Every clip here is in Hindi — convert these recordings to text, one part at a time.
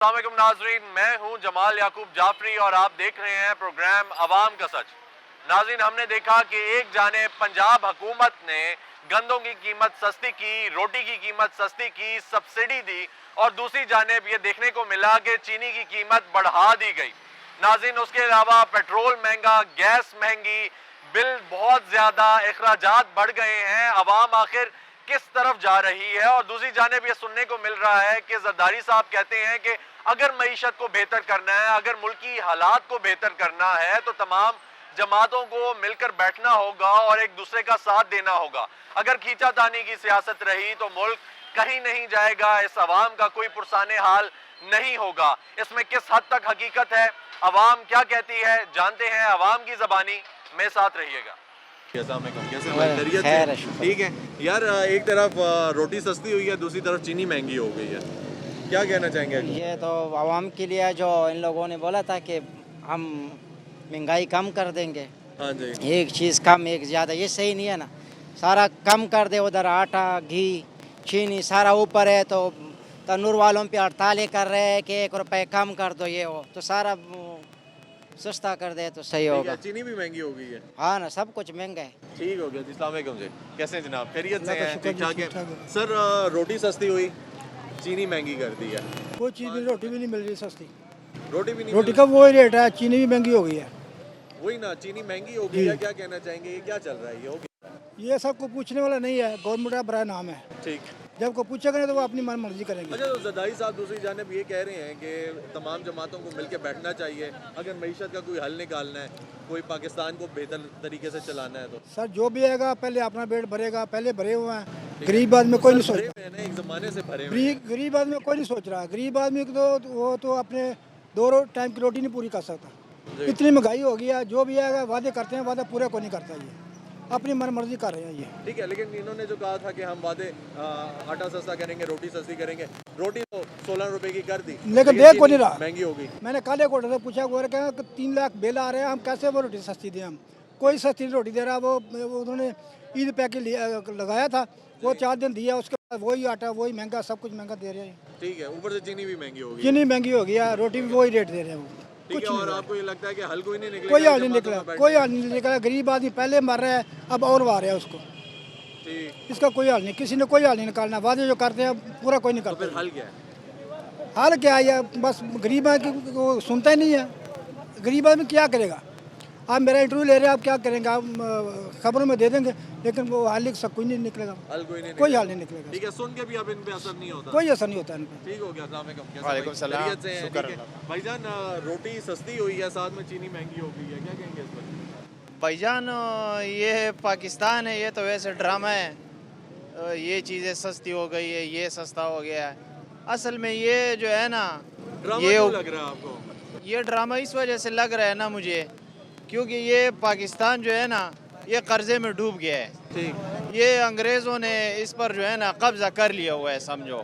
अस्सलामुअलैकुम नाजरीन, मैं हूं जमाल याकूब जाफरी और आप देख रहे हैं प्रोग्राम अवाम का सच। नाजरीन, हमने देखा कि एक जानिब पंजाब हुकूमत ने गंदों की कीमत सस्ती की, रोटी की कीमत सस्ती की, सब्सिडी दी और दूसरी जानिब ये देखने को मिला कि चीनी की कीमत बढ़ा दी गई। नाजरीन, उसके अलावा पेट्रोल महंगा, गैस महंगी, बिल बहुत ज़्यादा, अखराजात बढ़ गए हैं। अवाम आखिर किस तरफ जा रही है? और दूसरी जानिब ये सुनने को मिल रहा है कि जरदारी साहब कहते हैं कि अगर मईशत को बेहतर करना है, अगर मुल्की हालात को बेहतर करना है तो तमाम जमातों को मिलकर बैठना होगा और एक दूसरे का साथ देना होगा। अगर खींचातानी की सियासत रही तो मुल्क कहीं नहीं जाएगा, इस अवाम का कोई पुरसाने हाल नहीं होगा। इसमें किस हद तक हकीकत है, अवाम क्या कहती है, जानते हैं अवाम की ज़बानी में। साथ रहिएगा। कैसे भाई, खैरियत से? ठीक है यार, एक तरफ रोटी सस्ती हुई है, दूसरी तरफ चीनी महंगी हो गई है, क्या कहना चाहेंगे? ये तो आवाम के लिए जो इन लोगों ने बोला था कि हम महंगाई कम कर देंगे, हाँ जी। एक चीज़ कम एक ज़्यादा, ये सही नहीं है ना। सारा कम कर दे, उधर आटा घी चीनी सारा ऊपर है, तो तंदूर वालों पे हड़तालें कर रहे हैं कि 1 रुपए कम कर दो, ये हो तो सारा सस्ता कर दे तो सही होगा। चीनी भी महंगी हो गई है। हाँ ना, सब कुछ महंगा है। ठीक हो गया जी। अस्सलाम वालेकुम जी, कैसे हैं जनाब? खैरियत से अल्लाह का हैं? शुक्र ठीक ठाक जी, है ठीक ठाक है। सर। रोटी सस्ती हुई, चीनी महंगी कर दी है। कोई चीज़ भी, रोटी भी नहीं मिल रही सस्ती। रोटी भी नहीं रोटी मिल का वही रेट है, चीनी भी महंगी हो गई है। रही। वही ना, चीनी महंगी हो गई जी। है। क्या कहना चाहेंगे, ये क्या चल रहा है? ये हो गया। ये सब को पूछने वाला नहीं है, गवर्नमेंट का बड़ा नाम है। ठीक। जब को पूछेगा नहीं तो वो अपनी मन मर्जी करेंगे। अच्छा, तो जरदारी साहब दूसरी जानिब ये कह रहे हैं कि तमाम जमातों को मिलकर बैठना चाहिए अगर मईशत का कोई हल निकालना है, कोई पाकिस्तान को बेहतर तरीके से चलाना है तो। सर जो भी आएगा पहले अपना पेट भरेगा, पहले भरे हुए हैं। गरीब आदमी कोई नहीं सोच भरे हुए हैं ना, एक जमाने से भरे हुए हैं। गरीब आदमी कोई नहीं सोच रहा। गरीब आदमी को तो वो तो अपने 2 टाइम की रोटी नहीं पूरी कर सकता। इतनी महंगाई हो गई है, जो भी आएगा वादे करते हैं, वादा पूरा को नहीं करता। ये अपनी मन मर्जी कर रहे हैं ये। ठीक है, लेकिन इन्होंने जो कहा था कि हम वादे आटा सस्ता करेंगे, रोटी सस्ती करेंगे, रोटी तो 16 रुपए की कर दी, लेकिन देख को नहीं चीनी रहा। महंगी हो गई। मैंने काले कोटे से पूछा, वो कहा कि 3 लाख बिल आ रहे हैं, हम कैसे वो रोटी सस्ती दें? हम कोई सस्ती रोटी दे रहा। वो उन्होंने ईद पैकेट लगाया था, वो 4 दिन दिया, उसके बाद वही आटा वही महंगा, सब कुछ महंगा दे रहे हैं। ठीक है, ऊपर से चीनी भी महंगी हो गई। चीनी महंगी हो गई है, रोटी भी वही रेट दे रहे हैं वो। ठीक कुछ है, नहीं और दे आपको ये लगता है कि हल कोई नहीं निकलेगा? कोई हाल नहीं जमातों निकला, में बैठ कोई के? हाल नहीं निकला। गरीब आदमी पहले मर रहा है, अब और मार रहा है उसको। ठीक। इसका कोई हाल नहीं, किसी ने कोई हाल नहीं निकालना। वादे जो करते हैं पूरा कोई नहीं तो फिर करता। हल क्या है? हाल क्या है? ये बस गरीब आदमी को सुनता ही नहीं है। गरीब आदमी क्या करेगा? आप मेरा इंटरव्यू ले रहे हैं, आप क्या करेंगे? आप खबरों में दे देंगे, लेकिन वो हाल सब कुछ नहीं निकलेगा। हल कोई नहीं कोई निकलेगा। हाल नहीं निकलेगा। ठीक है, सुन के भी अब इन पे असर नहीं होता। कोई असर नहीं होता इन पे। ठीक हो गया। अस्सलाम वालेकुम। कैसे वालेकुम भाई? सलाम। खैरियत से हैं? शुक्र ठीक है भाईजान, रोटी सस्ती हुई है, साथ में चीनी महंगी हो गई है, क्या कहेंगे इस पर? भाईजान, ये पाकिस्तान है, ये तो वैसे ड्रामा है। ये चीज़ें सस्ती हो गई है, ये सस्ता हो गया है। असल में ये जो है ना, ड्रामा ये क्यों लग रहा है आपको? ये ड्रामा इस वजह से लग रहा है ना मुझे, क्योंकि ये पाकिस्तान जो है ना, ये कर्जे में डूब गया है। ठीक। ये अंग्रेज़ों ने इस पर जो है ना कब्ज़ा कर लिया हुआ है, समझो।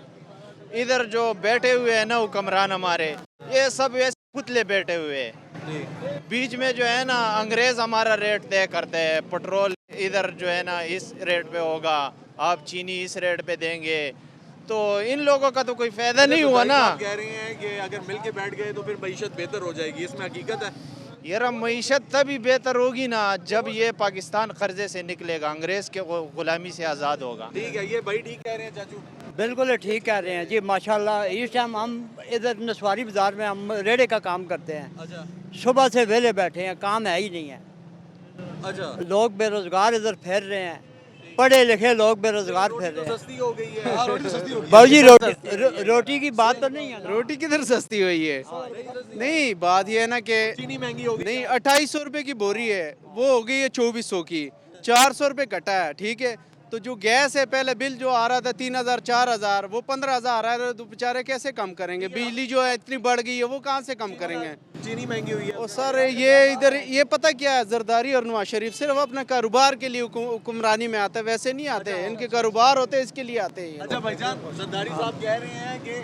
इधर जो बैठे हुए हैं ना हुक्मरान हमारे, ये सब ऐसे पुतले बैठे हुए हैं। बीच में जो है ना अंग्रेज हमारा रेट तय करते हैं। पेट्रोल इधर जो है ना इस रेट पे होगा, आप चीनी इस रेट पे देंगे, तो इन लोगों का तो कोई फायदा नहीं हुआ ना। कह रहे हैं कि अगर मिल के बैठ गए तो फिर मईशत बेहतर हो जाएगी, इसमें हकीकत है? यार, मईशत तभी बेहतर होगी ना जब ये पाकिस्तान कर्जे से निकलेगा, अंग्रेज के गुलामी से आज़ाद होगा। ठीक है, ये भाई ठीक कह रहे हैं चाचू। बिल्कुल ठीक कह रहे हैं जी, माशाल्लाह। इस टाइम हम इधर नसवारी बाज़ार में हम रेड़े का काम करते हैं। अच्छा सुबह से वेले बैठे हैं, काम है ही नहीं है। अच्छा। लोग बेरोजगार इधर फिर रहे हैं, पढ़े लिखे लोग बेरोजगार फिर तो रहे हैं। सस्ती हो गई है। रोटी तो सस्ती हो गई बाबूजी रोटी की बात तो नहीं है ना। रोटी किधर सस्ती हुई है? नहीं, बात ये है ना कि चीनी महंगी हो गई। नहीं, 2800 रुपए की बोरी है, वो हो गई है 2400 की, 400 रुपए कटा है। ठीक है, तो जो गैस है, पहले बिल जो आ रहा था 3000 4000, वो 15000 आ रहा है, तो बेचारे कैसे कम करेंगे? बिजली जो है इतनी बढ़ गई है, वो कहाँ से कम करेंगे? चीनी महंगी हुई है। और सर, ये इधर ये पता क्या है, जरदारी और नवाज शरीफ सिर्फ अपने कारोबार के लिए हुक्मरानी में आते हैं, वैसे नहीं आते हैं। इनके कारोबार होते हैं, इसके लिए आते हैं। अच्छा भाईजान, जरदारी साहब कह रहे हैं कि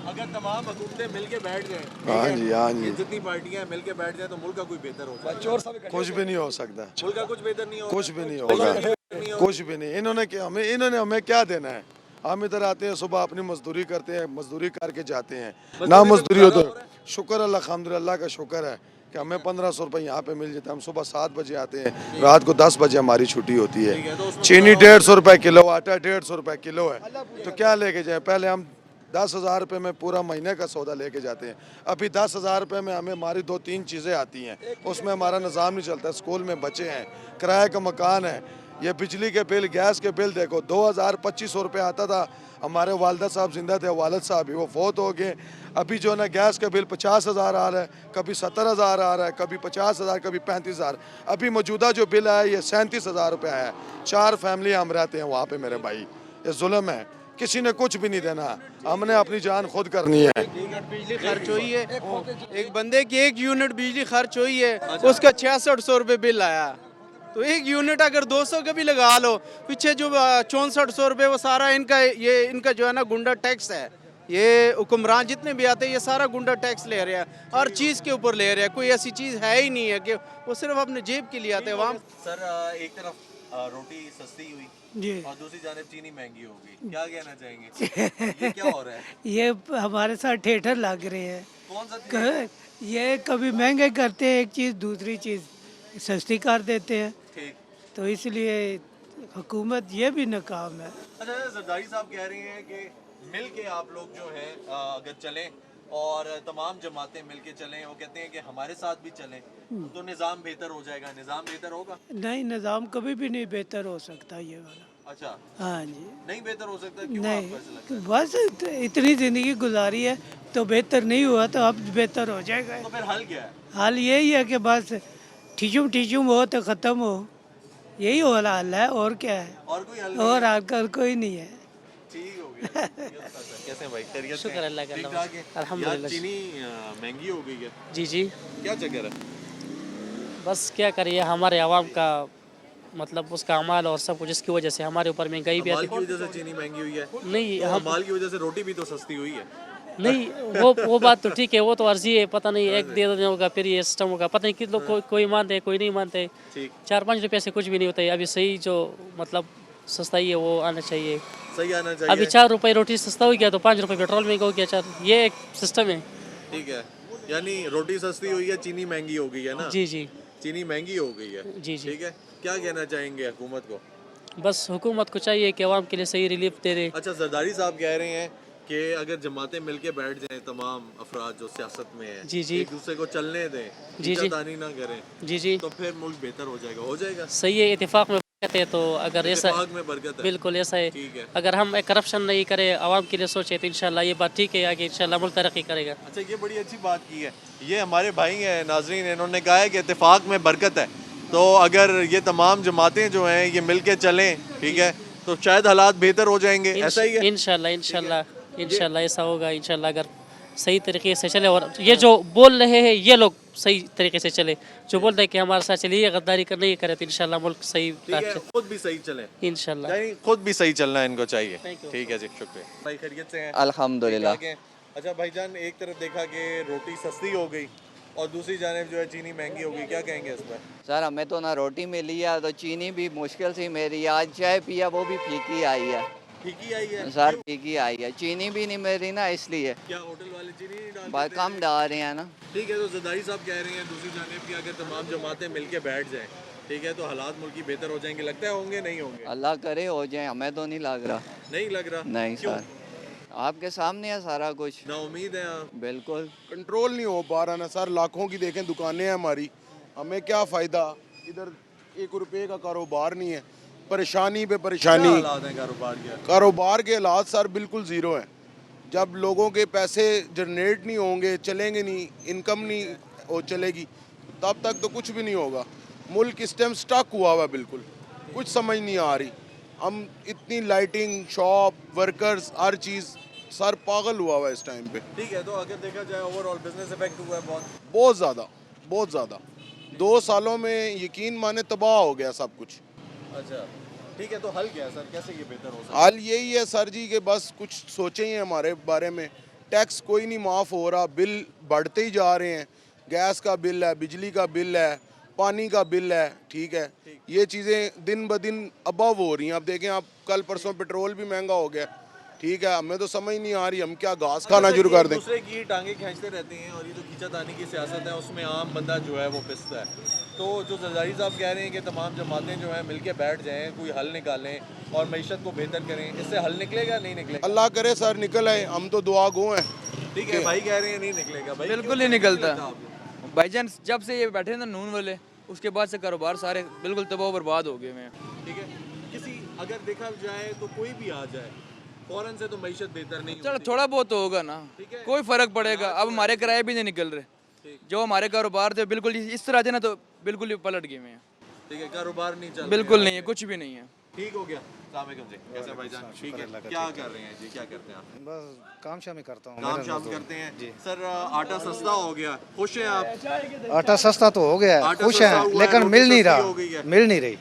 अगर तमाम हुकूमतें मिलके बैठ जाएं, हाँ जी, हाँ जी, ये जितनी पार्टियां मिलके बैठ जाएं तो मुल्क का कोई बेहतर हो सकता है। कुछ भी नहीं हो सकता, मुल्क का कुछ बेहतर नहीं होगा। कुछ भी नहीं होगा, कुछ भी नहीं। इन्होंने हमें क्या देना है? हम इधर आते हैं सुबह अपनी मजदूरी करते हैं, मजदूरी करके जाते हैं ना मजदूरी हो तो शुक्र अल्हम्दुलिल्लाह का शुक्र है कि हमें 1500 रुपये यहाँ पे मिल जाता है। हम सुबह 7 बजे आते हैं, रात को 10 बजे हमारी छुट्टी होती है। चीनी 150 रुपये किलो, आटा 150 रुपये किलो है, तो क्या लेके जाएं। पहले हम 10,000 रुपये में पूरा महीने का सौदा लेके जाते हैं। अभी 10,000 रुपये में हमें हमारी 2-3 चीज़ें आती हैं, उसमें हमारा निज़ाम नहीं चलता। स्कूल में बच्चे हैं, किराए का मकान है, ये बिजली के बिल, गैस के बिल देखो 2,000-2,500 रुपये आता था। हमारे वालदा साहब जिंदा थे, वालिद साहब भी वो फौत हो गए। अभी जो है ना गैस का बिल 50,000 आ रहा है, कभी 70,000 आ रहा है, कभी 50,000, कभी 35,000। अभी मौजूदा जो बिल आया ये 37,000 रुपये आया है। 4 फैमिली हम रहते हैं वहाँ पे मेरे भाई। ये जुल्म है, किसी ने कुछ भी नहीं देना, हमने अपनी जान खुद करनी है। बिजली खर्च हुई है, एक बंदे की 1 यूनिट बिजली खर्च हुई है, उसका 6600 रुपये बिल आया। तो 1 यूनिट अगर 200 का भी लगा लो, पीछे जो 6400 रुपये वो सारा इनका जो है ना गुंडा टैक्स है। ये हुक्मरान जितने भी आते हैं ये सारा गुंडा टैक्स ले रहे हैं, हर चीज़ के ऊपर ले रहे हैं। कोई ऐसी चीज़ है ही नहीं है कि वो सिर्फ अपने जेब के लिए आते हैं। वहाँ सर एक तरफ रोटी सस्ती हुई जी और दूसरी जानिब चीनी महंगी हो गई, क्या कहना चाहेंगे? ये क्या हो रहा है? ये हमारे साथ ठेठर लग रहे हैं। कौन सा चीज़? ये कभी महंगे करते हैं एक चीज़, दूसरी चीज़ सस्ती कर देते हैं, ठीक। तो इसलिए हुकूमत ये भी नाकाम है। अच्छा, जरदारी साहब कह रहे हैं कि मिल के आप लोग जो है अगर चलें और तमाम जमातें मिल के चलें, वो कहते हैं कि हमारे साथ भी चलें तो निज़ाम बेहतर हो जाएगा। निज़ाम बेहतर होगा? नहीं, निज़ाम कभी भी नहीं बेहतर हो सकता ये वाला। अच्छा, हाँ जी, नहीं बेहतर हो सकता, क्यों नहीं, आपको ऐसा लगता है? बस इतनी ज़िंदगी गुजारी है तो बेहतर नहीं हुआ तो अब बेहतर हो जाएगा। तो फिर हल क्या है? हाल यही है कि बस ठीचुम हो तो ख़त्म हो, यही वाला हल है, और क्या है। और कोई हल और आजकल कोई नहीं है। ठीक हो गया। कैसे हैं भाई? खैरियत से? शुक्र अल्लाह का। ठीक ठाक है? अल्हम्दुलिल्लाह। यार चीनी महंगी हो गई है, जी जी, क्या चक्कर है? बस क्या करिए, हमारे आवाम का मतलब उसका अमाल और सब कुछ इसकी वजह से हमारे ऊपर महंगाई भी माल आती की वजह से चीनी महंगी हुई है? नहीं तो हम माल की वजह से रोटी भी तो सस्ती हुई है। नहीं, वो बात तो ठीक है, वो तो अर्जी है, पता नहीं एक दे देने होगा फिर ये सिस्टम होगा, पता नहीं कितने लोग कोई मानते हैं कोई नहीं मानते। ठीक। 4-5 रुपये से कुछ भी नहीं होता है। अभी सही जो मतलब सस्ताई है वो आना चाहिए। सही आना चाहिए। अभी 4 रुपये रोटी सस्ता हो गया तो 5 रुपये पेट्रोल महंगा हो गया 4, ये एक सिस्टम है। ठीक है, यानी रोटी सस्ती हुई है, चीनी महंगी हो गई है ना? जी जी चीनी महंगी हो गई है। जी जी। ठीक है, क्या कहना चाहेंगे हुकूमत को? बस हुकूमत को चाहिए कि आवाम के लिए सही रिलीफ दे दे। अच्छा, जरदारी साहब कह रहे हैं कि अगर जमातें मिलके बैठ जाएं, तमाम अफराद जो सियासत में हैं, जी जी एक दूसरे को चलने दें, जी जी खींचातानी ना करें, जी जी, तो फिर मुल्क बेहतर हो जाएगा। हो जाएगा? सही है, इत्तेफाक में बरकत है। तो अगर ऐसा इत्तेफाक में बरकत है। बिल्कुल ऐसा है, ठीक है। अगर हम करप्शन नहीं करें, आवाम के लिए सोचे तो इंशाल्लाह ये बात ठीक है, आगे इंशाल्लाह मुल्क तरक्की करेगा। अच्छा, ये बड़ी अच्छी बात की है। ये हमारे भाई हैं नाजरीन, इन्होंने कहा है कि इत्तेफाक में बरकत है। तो अगर ये तमाम जमातें जो हैं ये मिल के चलें, ठीक है, तो शायद हालात बेहतर हो जाएंगे। ऐसा ही है? इंशाल्लाह ऐसा होगा। इंशाल्लाह अगर सही तरीके से चले और ये जो बोल रहे हैं ये लोग सही तरीके से चले, जो बोल रहे हैं कि हमारे साथ चलिए गद्दारी कर नहीं करे, तो इंशाल्लाह मुल्क सही ठीक है, खुद भी सही चलें इंशाल्लाह। यानी खुद भी सही चलना है इनको चाहिए। Thank you. ठीक है जी, शुक्रिया भाई। खैरियत से हैं? अल्हम्दुलिल्लाह। ठीक ठाक हैं? अच्छा भाईजान, एक तरफ देखा कि रोटी सस्ती हो गई और दूसरी जानिब जो है चीनी महंगी हो गई, क्या कहेंगे इस पर? सर हमें तो ना रोटी मिली है तो चीनी भी मुश्किल से मेरी, आज चाय पिया वो भी फीकी आई है। फीकी आई है? सर फीकी आई है, चीनी भी नहीं मेरी ना, इसलिए क्या होटल वाले चीनी नहीं डालते? बहुत कम डाल रहे हैं ना। ठीक है, तो जरदारी साहब कह रहे हैं दूसरी जानिब की अगर तमाम जमातें मिल के बैठ जाएं, ठीक है, तो हालात मुल्क की बेहतर हो जाएंगे। लगता है होंगे? नहीं होंगे? अल्लाह करे हो जाए, हमें तो नहीं लग रहा। नहीं लग रहा? नहीं क्यों? सर, आपके सामने है सारा कुछ। ना उम्मीद है आप? बिल्कुल कंट्रोल नहीं हो पा रहा ना सर। लाखों की देखें दुकानें हैं हमारी, हमें क्या फ़ायदा। इधर 1 रुपये का कारोबार नहीं है, परेशानी पे क्या परेशानी। हालात हैं कारोबार के? कारोबार के हालात सर बिल्कुल ज़ीरो हैं। जब लोगों के पैसे जनरेट नहीं होंगे, चलेंगे नहीं, इनकम नहीं हो चलेगी, तब तक तो कुछ भी नहीं होगा। मुल्क इस टाइम स्टक हुआ हुआ है बिल्कुल, कुछ समझ नहीं आ रही। हम इतनी लाइटिंग, शॉप, वर्कर्स, हर चीज़ सर पागल हुआ हुआ है इस टाइम पे। ठीक है, तो अगर देखा जाए ओवरऑल बिजनेस इफेक्ट हुआ है बहुत? बहुत ज़्यादा, बहुत ज़्यादा। 2 सालों में यकीन माने तबाह हो गया सब कुछ। अच्छा, ठीक है, तो हल क्या है सर, कैसे ये बेहतर हो सकता है? हाल यही है सर जी कि बस कुछ सोचें ही हमारे बारे में। टैक्स कोई नहीं माफ़ हो रहा, बिल बढ़ते ही जा रहे हैं। गैस का बिल है, बिजली का बिल है, पानी का बिल है, ठीक है, ये चीज़ें दिन ब दिन अबव हो रही हैं। अब देखें आप, कल परसों पेट्रोल भी महंगा हो गया, ठीक है, हमें तो समझ नहीं आ रही, हम क्या घास खाना शुरू कर दें। दूसरे की टांगे खींचते रहते हैं और ये जो खींचातानी की सियासत है उसमें आम बंदा जो है वो पिसता है। तो जो जरदारी साहब कह रहे हैं कि तमाम जमातें जो हैं मिलके बैठ जाएं, कोई हल निकालें और मईशत को बेहतर करें, इससे हल निकलेगा नहीं निकलेगा? अल्लाह करे सर निकल आए, हम तो दुआ गो हैं। ठीक है, भाई कह रहे हैं नहीं निकलेगा। भाई बिल्कुल नहीं निकलता भाईजान, जब से ये बैठे ना नून वाले, उसके बाद से कारोबार सारे बिल्कुल तबाह बर्बाद हो गए हैं। ठीक है, किसी अगर देखा जाए तो कोई भी आ जाए फौरन से तो मईशत बेहतर नहीं चलो होती। थोड़ा बहुत तो होगा ना, कोई फर्क पड़ेगा। अब हमारे किराए भी नहीं निकल रहे, जो हमारे कारोबार थे बिल्कुल इस तरह थे ना, तो बिल्कुल ही पलट गए हैं। ठीक है, कारोबार नहीं चल बिल्कुल नहीं है, कुछ भी नहीं है। ठीक हो गया। अस्सलाम वालेकुम जी, कैसे भाईजान? ठीक है, क्या कर रहे हैं जी, क्या करते हैं आप? बस काम शाम ही करता हूँ। काम शाम करते हैं जी। सर आटा सस्ता हो गया, खुश हैं आप? आटा सस्ता तो हो गया है, खुश हैं, लेकिन मिल नहीं रहा, मिल नहीं रही।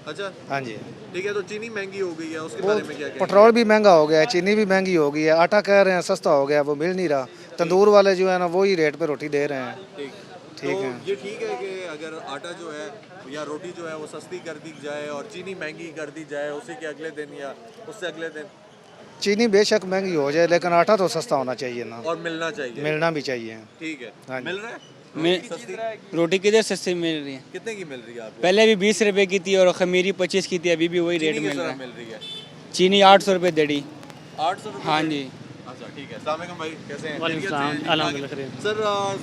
अच्छा, हाँ जी। ठीक है, तो चीनी महंगी हो गई है, उसके बारे में क्या कहेंगे? पेट्रोल भी महंगा हो गया है, चीनी भी महंगी हो गई है, आटा कह रहे हैं सस्ता हो गया, वो मिल नहीं रहा। तंदूर वाले जो है ना वही रेट पे रोटी दे रहे हैं। ठीक है, ये ठीक है कि अगर आटा जो है या रोटी जो है वो सस्ती कर दी जाए और चीनी महंगी कर दी जाए उसी के अगले दिन या उससे अगले दिन? चीनी बेशक महंगी हो जाए, लेकिन आटा तो सस्ता होना चाहिए ना, और मिलना चाहिए। मिलना भी चाहिए। ठीक है, हाँ जी। मिल रहा है? सस्ती रोटी किधर सस्ती मिल रही है? कितने की मिल रही है आपको? पहले भी 20 रुपए की थी और खमीरी 25 की थी, अभी भी वही रेट चीनी मिल किस रहा तरह है। मिल रही है? चीनी 800 रुपए दड़ी। 800 रुपये? हाँ जी। अच्छा, ठीक है। अस्सलाम वालेकुम भाई, कैसे हैं? वालेकुम खैरियत से हैं? सलाम, अल्हम्दुलिल्लाह। सर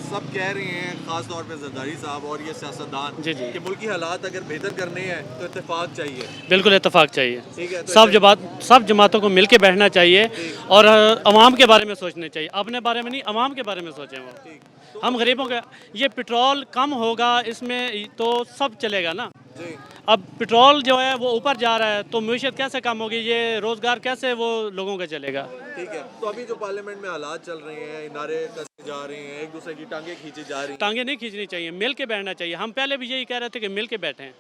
सब कह रहे हैं खास तौर पे जरदारी साहब और ये सियासतदान जी, जी। कि मुल्की हालात अगर बेहतर करने हैं तो इत्तेफाक चाहिए। बिल्कुल इत्तेफाक चाहिए। ठीक है, तो सब जमातों को मिलके बैठना चाहिए और अवाम के बारे में सोचना चाहिए, अपने बारे में नहीं, अवाम के बारे में सोचें वो। हम गरीबों का ये पेट्रोल कम होगा इसमें तो सब चलेगा ना। अब पेट्रोल जो है वो ऊपर जा रहा है तो मीशत कैसे कम होगी, ये रोज़गार कैसे वो लोगों का चलेगा? ठीक है, तो अभी जो पार्लियामेंट में हालात चल रहे हैं, नारे कसे जा रहे हैं, एक दूसरे की टांगे खींची जा रही हैं। टांगे नहीं खींचनी चाहिए, मिल के बैठना चाहिए। हम पहले भी यही कह रहे थे कि मिल के बैठें,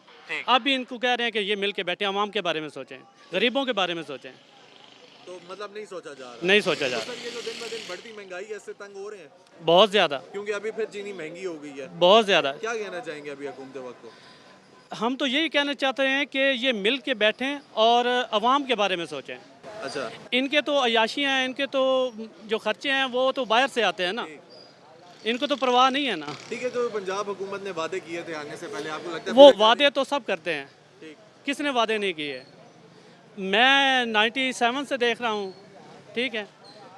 अब भी इनको कह रहे हैं कि ये मिल के बैठें, अवाम के बारे में सोचें, गरीबों के बारे में सोचें। तो मतलब नहीं सोचा जा रहा? नहीं सोचा जा तो सर ये जो दिन ब दिन बढ़ती महंगाई है इससे तंग हो रहे हैं? बहुत ज़्यादा, क्योंकि अभी फिर चीनी महंगी हो गई है। बहुत ज़्यादा। क्या कहना चाहेंगे अभी हुकूमत वक्त को? हम तो यही कहना चाहते हैं कि ये मिल के बैठें और अवाम के बारे में सोचें। अच्छा, इनके तो अयाशियाँ हैं, इनके तो जो खर्चे हैं वो तो बाहर से आते हैं ना, इनको तो परवाह नहीं है ना। ठीक है, जो पंजाब हुकूमत ने वादे किए थे आने से पहले, आपको लगता है वो पूरे वादे तो सब करते हैं, ठीक। किसने वादे नहीं किए? मैं 97 से देख रहा हूँ, ठीक है,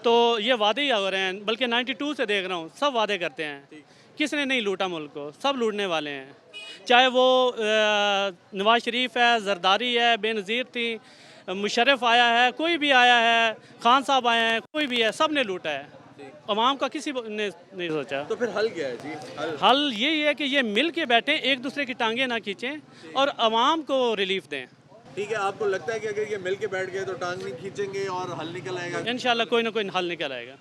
तो ये वादे ही हो रहे हैं, बल्कि 92 से देख रहा हूँ, सब वादे करते हैं। किसने नहीं लूटा मुल्क को? सब लूटने वाले हैं, चाहे वो नवाज शरीफ है, जरदारी है, बेनज़ीर थी, मुशर्रफ आया है, कोई भी आया है, खान साहब आए हैं, कोई भी है, सब ने लूटा है। अवाम का किसी ने नहीं सोचा। तो फिर हल क्या है जी? हल यही है कि ये मिल के बैठें, एक दूसरे की टांगे ना खींचें और अवाम को रिलीफ दें। ठीक है, आपको लगता है कि अगर ये मिल के बैठ गए तो टांग नहीं खींचेंगे और हल निकल आएगा? इंशाल्लाह कोई ना कोई हल निकल आएगा,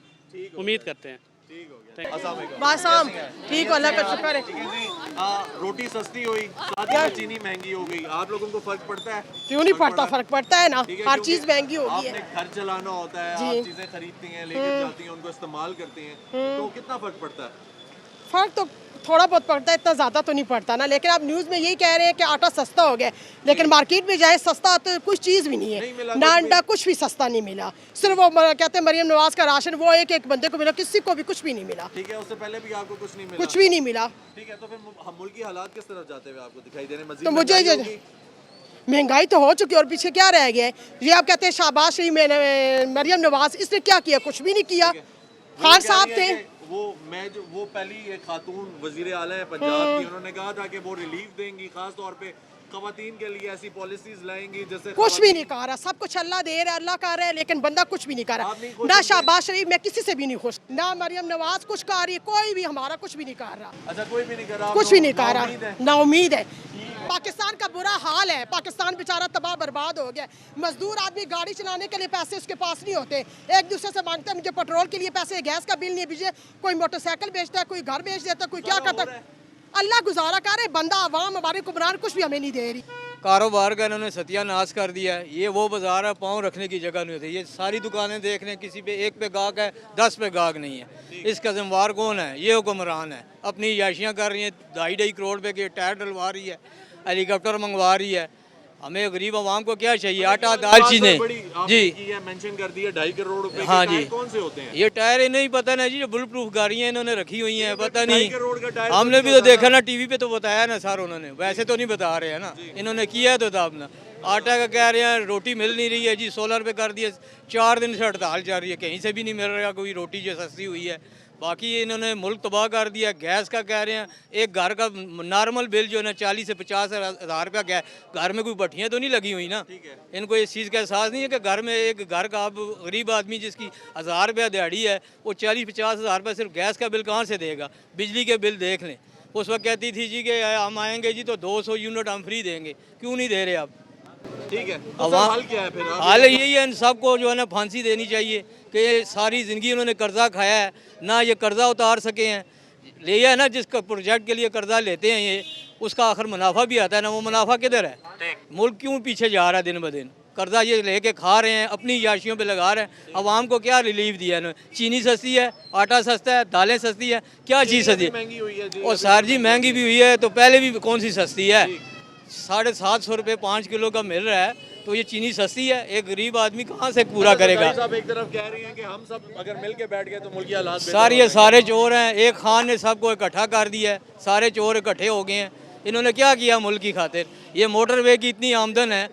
उम्मीद करते हैं। ठीक हो गया। अस्सलाम वालेकुम। बासाम ठीक, अल्लाह का शुक्र है। ठीक है जी, रोटी सस्ती हुई, साथ में चीनी महंगी हो गई, आप लोगों को फर्क पड़ता है? क्यों नहीं पड़ता, फर्क पड़ता है ना, ठीक है, हर क्योंकि चीज़ महंगी हो गई आपने है। घर चलाना होता है, जी। आप चीजें खरीदती हैं, लेकर जाती हैं, उनको इस्तेमाल करती हैं, तो कितना फर्क पड़ता है? फर्क तो थोड़ा बहुत पड़ता है, इतना ज़्यादा तो नहीं पड़ता ना। लेकिन आप न्यूज़ में यही कह रहे हैं कि आटा सस्ता हो गया, लेकिन मार्केट में जाए सस्ता तो कुछ चीज़ भी नहीं है, ना अंडा कुछ भी सस्ता नहीं मिला। सिर्फ वो कहते हैं मरियम नवाज का राशन, वो एक बंदे को मिला, किसी को भी कुछ भी नहीं मिला। ठीक है, उससे पहले भी आपको कुछ नहीं मिला? कुछ भी नहीं मिला। ठीक है, तो फिर हम मुल्क की हालात किस तरफ जाते हुए आपको दिखाई दे रहे हैं? मज़ीद तो मुझे महंगाई होगी? महंगाई तो हो चुकी है और पीछे क्या रह गया है? ये आप कहते हैं शाबाश शरीफ में मरियम नवाज, इसने क्या किया? कुछ भी नहीं किया। खान साहब थे, वो पहली एक खातून वजीर आला है पंजाब की, उन्होंने कहा था कि वो रिलीफ देंगी, खास तौर पे खवातीन के लिए ऐसी पॉलिसीज लाएंगी जैसे कुछ भी नहीं कह रहा। सब कुछ अल्लाह दे रहा है, अल्लाह कर रहा है, लेकिन बंदा कुछ भी नहीं कर रहा। ना शाबाश शरीफ, मैं किसी से भी नहीं खुश, ना मरियम नवाज कुछ कर रही है, कोई भी हमारा कुछ भी नहीं कर रहा। अच्छा, कोई भी नहीं कर रहा, कुछ भी नहीं कर रहा, ना उम्मीद है। पाकिस्तान का बुरा हाल है, पाकिस्तान बेचारा तबाह बर्बाद हो गया। मजदूर आदमी गाड़ी चलाने के लिए पैसे उसके पास नहीं होते, एक दूसरे से मांगते हैं, मुझे पेट्रोल के लिए पैसे, गैस का बिल नहीं भेजे, कोई मोटरसाइकिल बेचता है, कोई घर बेच देता है, कोई क्या करता है। अल्लाह गुजारा करे, बंदा आवाम हमारे कुमरान कुछ भी हमें नहीं दे रही। कारोबार का इन्होंने सत्यानाश कर दिया है। ये वो बाजार है, पाँव रखने की जगह नहीं होती। ये सारी दुकानें देख लें, किसी पे एक पे गाहक है, 10 पे गाहक नहीं है। इसका जिम्मेवार कौन है? ये हुक्मरान है, अपनी याशियाँ कर रही हैं, 2.5 करोड़ पे के टायर डलवा रही है, हेलीकॉप्टर मंगवा रही है, हमें गरीब आवाम को क्या चाहिए, आटा दाल चीनी जी मेंशन कर दिया 2.5 करोड़ रुपए हाँ के जी। टायर कौन से होते हैं? ये टायर नहीं पता ना जी, जो बुल प्रूफ गाड़ियाँ इन्होंने रखी हुई हैं, पता नहीं। 2.5 करोड़ का टायर हमने भी तो देखा ना टीवी पे, तो बताया ना सर उन्होंने, वैसे तो नहीं बता रहे हैं ना, इन्होंने किया तो था अपना। आटा का कह रहे हैं, रोटी मिल नहीं रही है जी, 16 रुपये कर दिए, 4 दिन से हड़ताल चल रही है, कहीं से भी नहीं मिल रहा कोई रोटी जो सस्ती हुई है। बाकी इन्होंने मुल्क तबाह कर दिया। गैस का कह रहे हैं, एक घर का नॉर्मल बिल जो है ना 40 से 50 हज़ार रुपया गैस, घर में कोई भट्टियाँ तो नहीं लगी हुई ना, इनको इस चीज़ का एहसास नहीं है कि घर में एक घर का आप गरीब आदमी जिसकी 1000 रुपया दिहाड़ी है, वो 40-50 हज़ार रुपये सिर्फ गैस का बिल कहाँ से देगा। बिजली के बिल देख लें, उस वक्त कहती थी जी कि हम आएँगे जी तो 200 यूनिट हम फ्री देंगे, क्यों नहीं दे रहे आप? ठीक है, अब तो हल क्या है फिर? हाल यही है, इन सबको जो है ना फांसी देनी चाहिए कि ये सारी ज़िंदगी उन्होंने कर्जा खाया है ना, ये कर्जा उतार सके हैं। लिया है ना, जिसका प्रोजेक्ट के लिए कर्जा लेते हैं ये, उसका आखिर मुनाफा भी आता है ना, वो मुनाफा किधर है? मुल्क क्यों पीछे जा रहा है दिन ब दिन? कर्जा ये लेके खा रहे हैं, अपनी याशियों पे लगा रहे हैं। आवाम को क्या रिलीफ दिया है? चीनी सस्ती है, आटा सस्ता है, दालें सस्ती है, क्या चीज़ सस्ती है? और सर जी महंगी भी हुई है, तो पहले भी कौन सी सस्ती है? 750 रुपये 5 किलो का मिल रहा है, तो ये चीनी सस्ती है, एक गरीब आदमी कहाँ से पूरा करेगा? साहब एक तरफ कह रही हैं कि हम सब अगर मिल के बैठ गए तो मुल्क की हालात सर ये सारे चोर हैं, एक खान ने सबको इकट्ठा कर दिया है, सारे चोर इकट्ठे हो गए हैं। इन्होंने क्या किया मुल्क की खातिर? ये मोटरवे की इतनी आमदन है,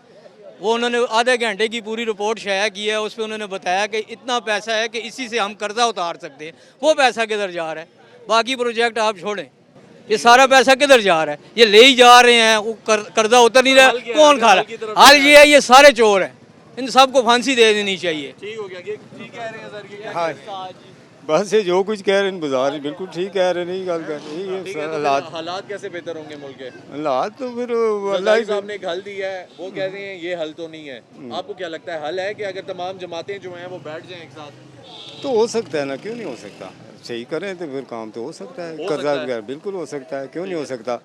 वो उन्होंने आधे घंटे की पूरी रिपोर्ट शाया की है, उस पर उन्होंने बताया कि इतना पैसा है कि इसी से हम कर्जा उतार सकते हैं। वो पैसा किधर जा रहा है? बाकी प्रोजेक्ट आप छोड़ें, ये सारा पैसा किधर जा रहा है? ये ले ही जा रहे हैं, वो कर्जा उतर नहीं रहा, कौन खा रहा है? हाल ये है, ये सारे चोर हैं, इन सबको फांसी दे देनी चाहिए। ठीक हो गया, ठीक कह रहे हैं सर, ये हाँ बस ये जो कुछ कह रहे हैं बाजार बिल्कुल ठीक कह रहे हैं, नहीं गल कर रही है। हालात कैसे बेहतर होंगे मुल्क के? हालात तो फिर अल्लाह साहब ने एक हल दिया है, वो कह रहे हैं ये हल तो नहीं है। आपको क्या लगता है हल है कि अगर तमाम जमातें जो हैं वो बैठ जाएं एक साथ? तो हो सकता है ना, क्यों नहीं हो सकता? सही करें तो फिर काम तो हो सकता है, कर्जा वगैरह बिल्कुल हो सकता है, क्यों नहीं हो सकता?